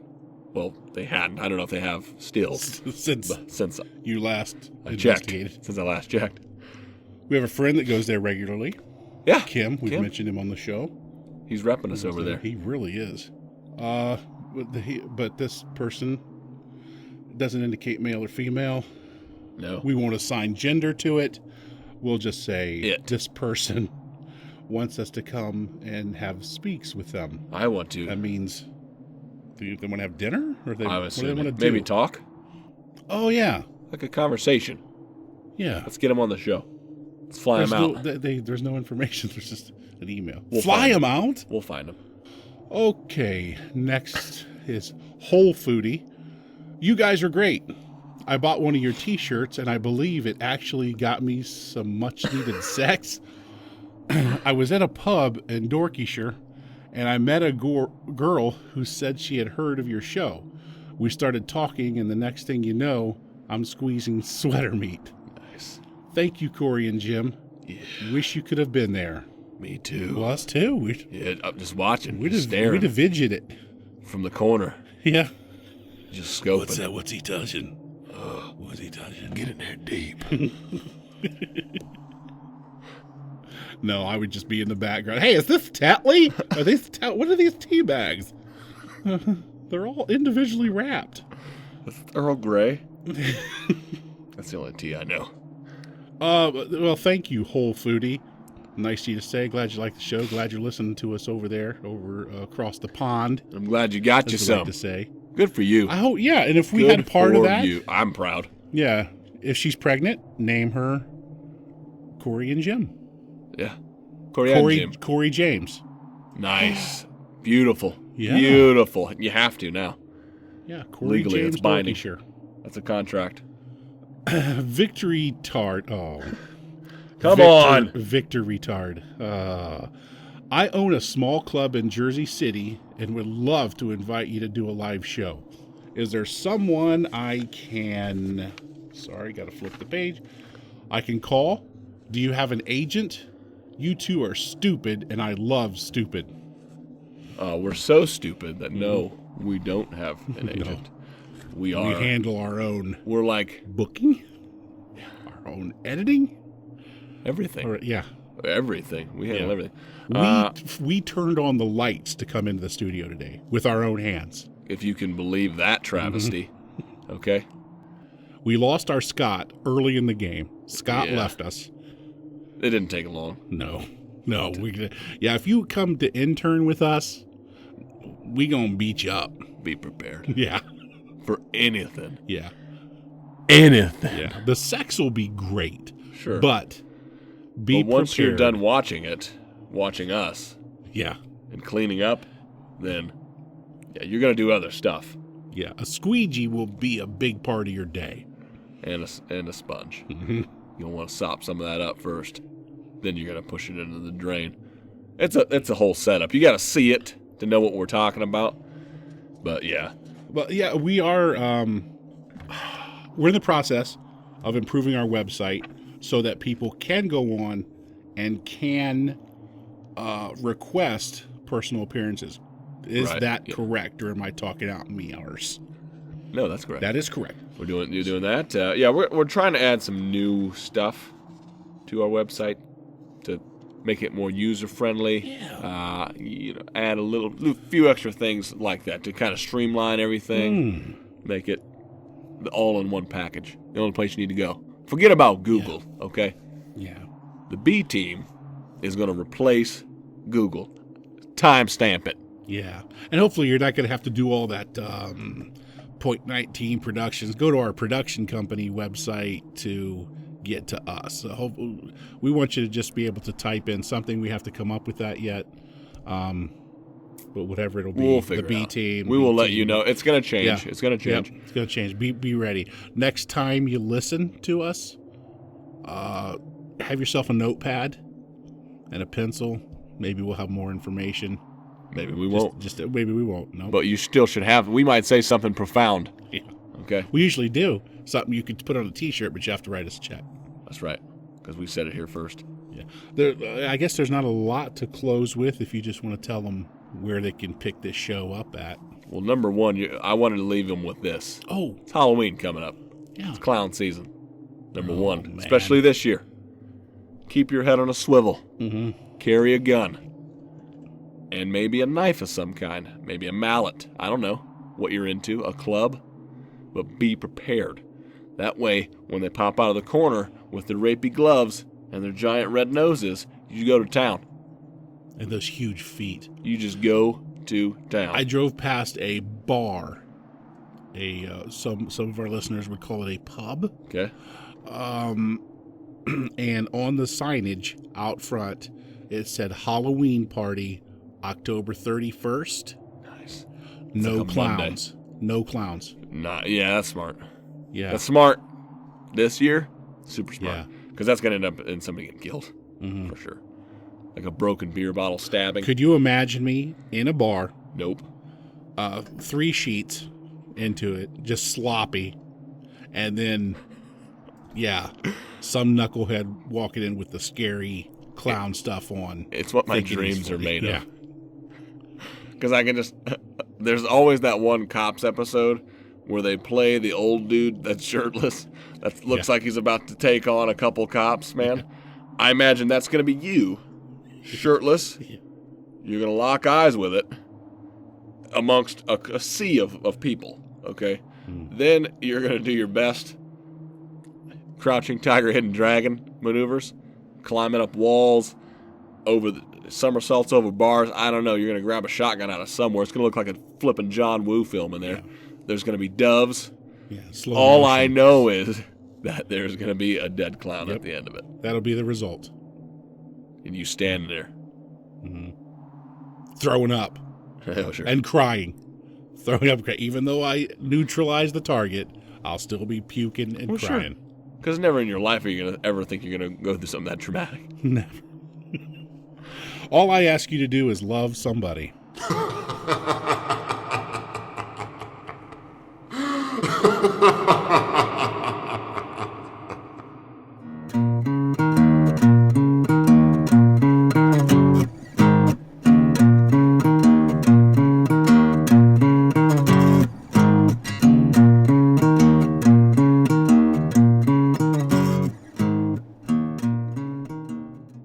[SPEAKER 4] Well, they hadn't. I don't know if they have still.
[SPEAKER 3] Since
[SPEAKER 4] Since
[SPEAKER 3] you last
[SPEAKER 4] I checked.
[SPEAKER 3] investigated.
[SPEAKER 4] Since I last checked.
[SPEAKER 3] We have a friend that goes there regularly.
[SPEAKER 4] Yeah.
[SPEAKER 3] Kim, we've
[SPEAKER 4] Kim.
[SPEAKER 3] mentioned him on the show.
[SPEAKER 4] He's repping us over there.
[SPEAKER 3] He really is. But this person doesn't indicate male or female.
[SPEAKER 4] No.
[SPEAKER 3] We won't assign gender to it. We'll just say
[SPEAKER 4] It.
[SPEAKER 3] this person wants us to come and have speaks with them.
[SPEAKER 4] I want to.
[SPEAKER 3] That means they want to have dinner, or
[SPEAKER 4] I
[SPEAKER 3] what
[SPEAKER 4] was
[SPEAKER 3] do they want
[SPEAKER 4] assuming.
[SPEAKER 3] to do?
[SPEAKER 4] Maybe talk.
[SPEAKER 3] Oh yeah,
[SPEAKER 4] Like a conversation.
[SPEAKER 3] yeah.
[SPEAKER 4] Let's get him on the show. Let's fly him out.
[SPEAKER 3] There's no information. There's just an email.
[SPEAKER 4] We'll
[SPEAKER 3] Fly
[SPEAKER 4] find
[SPEAKER 3] him out.
[SPEAKER 4] We'll find him.
[SPEAKER 3] Okay. Next is Whole Foodie. You guys are great. I bought one of your T-shirts, and I believe it actually got me some much-needed sex. I was at a pub in Dorkeyshire, and I met a girl who said she had heard of your show. We started talking, and the next thing you know, I'm squeezing sweater meat.
[SPEAKER 4] Nice.
[SPEAKER 3] Thank you, Cory and Jim.
[SPEAKER 4] Yeah.
[SPEAKER 3] Wish you could have been there.
[SPEAKER 4] Me too.
[SPEAKER 3] Well, us too. We'd
[SPEAKER 4] Yeah, I'm just watching.
[SPEAKER 3] have
[SPEAKER 4] staring
[SPEAKER 3] vidged it.
[SPEAKER 4] from the corner.
[SPEAKER 3] Yeah.
[SPEAKER 4] Just scoping.
[SPEAKER 3] that? What's he touching? What's he touching?
[SPEAKER 4] Get in there deep.
[SPEAKER 3] No, I would just be in the background. Hey, is this Tetley? Are these what are these tea bags? They're all individually wrapped.
[SPEAKER 4] That's Earl Grey. That's the only tea I know.
[SPEAKER 3] Well, thank you, Whole Foodie. Nice of you to say. Glad you like the show. Glad you're listening to us over there, across the pond.
[SPEAKER 4] I'm glad you got you
[SPEAKER 3] As I like
[SPEAKER 4] some.
[SPEAKER 3] to say.
[SPEAKER 4] Good for you.
[SPEAKER 3] I hope, yeah. And if we
[SPEAKER 4] Good
[SPEAKER 3] had part of
[SPEAKER 4] for
[SPEAKER 3] that,
[SPEAKER 4] you. I'm proud.
[SPEAKER 3] yeah. If she's pregnant, name her Cory and Jim.
[SPEAKER 4] Yeah. Cory and Jim.
[SPEAKER 3] Cory James.
[SPEAKER 4] Nice. Beautiful.
[SPEAKER 3] Yeah.
[SPEAKER 4] Beautiful. You have to now.
[SPEAKER 3] Yeah, Cory
[SPEAKER 4] Legally,
[SPEAKER 3] James
[SPEAKER 4] it's binding.
[SPEAKER 3] Dorkeyshire.
[SPEAKER 4] That's a contract.
[SPEAKER 3] Victory Tard. Oh.
[SPEAKER 4] Come on.
[SPEAKER 3] Victor Retard. I own a small club in Jersey City and would love to invite you to do a live show. Is there someone I can... Sorry, got to flip the page. I can call? Do you have an agent? You two are stupid, and I love stupid.
[SPEAKER 4] We're so stupid that no, we don't have an agent. We are.
[SPEAKER 3] We handle our own
[SPEAKER 4] We're like
[SPEAKER 3] booking, our own editing.
[SPEAKER 4] everything.
[SPEAKER 3] Or, yeah,
[SPEAKER 4] Everything. We handle
[SPEAKER 3] Yeah.
[SPEAKER 4] everything.
[SPEAKER 3] we turned on the lights to come into the studio today with our own hands.
[SPEAKER 4] If you can believe that travesty. Okay?
[SPEAKER 3] We lost our Scott early in the game. Scott
[SPEAKER 4] Yeah.
[SPEAKER 3] left us.
[SPEAKER 4] It didn't take long.
[SPEAKER 3] No. If you come to intern with us, we gonna beat you up.
[SPEAKER 4] Be prepared
[SPEAKER 3] Yeah,
[SPEAKER 4] for anything.
[SPEAKER 3] yeah,
[SPEAKER 4] Anything.
[SPEAKER 3] yeah. The sex will be great,
[SPEAKER 4] Sure.
[SPEAKER 3] but be
[SPEAKER 4] But once you're
[SPEAKER 3] prepared.
[SPEAKER 4] done watching us,
[SPEAKER 3] Yeah,
[SPEAKER 4] and cleaning up, then yeah, you're gonna do other stuff.
[SPEAKER 3] yeah. A squeegee will be a big part of your day.
[SPEAKER 4] And a sponge.
[SPEAKER 3] Mm-hmm.
[SPEAKER 4] You'll want to sop some of that up first. Then you're gonna push it into the drain. It's a whole setup. You gotta see it to know what we're talking about. But yeah.
[SPEAKER 3] But yeah, we are. We're in the process of improving our website so that people can go on and can request personal appearances. Is
[SPEAKER 4] Right,
[SPEAKER 3] that
[SPEAKER 4] yeah.
[SPEAKER 3] correct, or am I talking out me hours?
[SPEAKER 4] No, that's correct.
[SPEAKER 3] That is correct.
[SPEAKER 4] You're doing that. Yeah, we're trying to add some new stuff to our website to make it more user friendly. Yeah. Add a few extra things like that to kind of streamline everything, make it the all-in-one package. The only place you need to go. Forget about Google, okay?
[SPEAKER 1] Yeah.
[SPEAKER 4] The B team is going to replace Google. Timestamp it.
[SPEAKER 3] Yeah. And hopefully you're not going to have to do all that Point 19 Productions. Go to our production company website to get to us. So we want you to just be able to type in something. We have to come up with that yet. But whatever it'll be,
[SPEAKER 4] We'll figure
[SPEAKER 3] the B
[SPEAKER 4] it out.
[SPEAKER 3] team.
[SPEAKER 4] We will let you know. It's going to change.
[SPEAKER 3] Yeah.
[SPEAKER 4] It's going to change.
[SPEAKER 3] Yep, it's going to change. Be ready. Next time you listen to us, have yourself a notepad and a pencil. Maybe we'll have more information.
[SPEAKER 4] Maybe we won't.
[SPEAKER 3] Just maybe we won't. No.
[SPEAKER 4] But you still should have. We might say something profound.
[SPEAKER 3] Yeah.
[SPEAKER 4] Okay?
[SPEAKER 3] We usually do. Something you could put on a T-shirt, but you have to write us a check.
[SPEAKER 4] That's right. Because we said it here first.
[SPEAKER 3] Yeah. I guess there's not a lot to close with if you just want to tell them where they can pick this show up at.
[SPEAKER 4] Well, number one, I wanted to leave them with this.
[SPEAKER 3] Oh.
[SPEAKER 4] It's Halloween coming up.
[SPEAKER 3] Yeah.
[SPEAKER 4] It's clown season. Number one.
[SPEAKER 3] Man.
[SPEAKER 4] Especially this year. Keep your head on a swivel.
[SPEAKER 3] Mm-hmm.
[SPEAKER 4] Carry a gun. And maybe a knife of some kind. Maybe a mallet. I don't know what you're into. A club. But be prepared. That way, when they pop out of the corner with their rapey gloves and their giant red noses, you go to town.
[SPEAKER 3] And those huge feet.
[SPEAKER 4] You just go to town.
[SPEAKER 3] I drove past a bar. Some of our listeners would call it a pub.
[SPEAKER 4] Okay.
[SPEAKER 3] And on the signage out front, it said Halloween party, October 31st.
[SPEAKER 4] Nice.
[SPEAKER 3] No
[SPEAKER 4] like a
[SPEAKER 3] clowns. No clowns.
[SPEAKER 4] Yeah, that's smart.
[SPEAKER 3] Yeah.
[SPEAKER 4] That's smart. This year, super smart.
[SPEAKER 3] Yeah.
[SPEAKER 4] Because that's going to end up in somebody getting killed.
[SPEAKER 3] Mm-hmm.
[SPEAKER 4] For sure. Like a broken beer bottle stabbing.
[SPEAKER 3] Could you imagine me in a bar,
[SPEAKER 4] Nope.
[SPEAKER 3] 3 sheets into it, just sloppy, and then, some knucklehead walking in with the scary clown stuff on.
[SPEAKER 4] It's what my
[SPEAKER 3] thinking he's
[SPEAKER 4] dreams are
[SPEAKER 3] funny.
[SPEAKER 4] made of. Because I can just... There's always that one Cops episode where they play the old dude that's shirtless, that looks like he's about to take on a couple cops, man. I imagine that's going to be you, shirtless. You're going to lock eyes with it amongst a sea of people, okay? Then you're going to do your best crouching tiger, hidden dragon maneuvers, climbing up walls, over the somersaults over bars. I don't know. You're going to grab a shotgun out of somewhere. It's going to look like a flipping John Woo film in there. Yeah. There's going to be doves.
[SPEAKER 3] Yeah,
[SPEAKER 4] all
[SPEAKER 3] motion.
[SPEAKER 4] I know is that there's going to be a dead clown at the end of it.
[SPEAKER 3] That'll be the result.
[SPEAKER 4] And you stand there.
[SPEAKER 3] Mm-hmm. Throwing up.
[SPEAKER 4] Oh, sure.
[SPEAKER 3] And crying. Throwing up. Even though I neutralized the target, I'll still be puking and crying.
[SPEAKER 4] Because never in your life are you going to ever think you're going to go through something that traumatic.
[SPEAKER 3] Never. All I ask you to do is love somebody.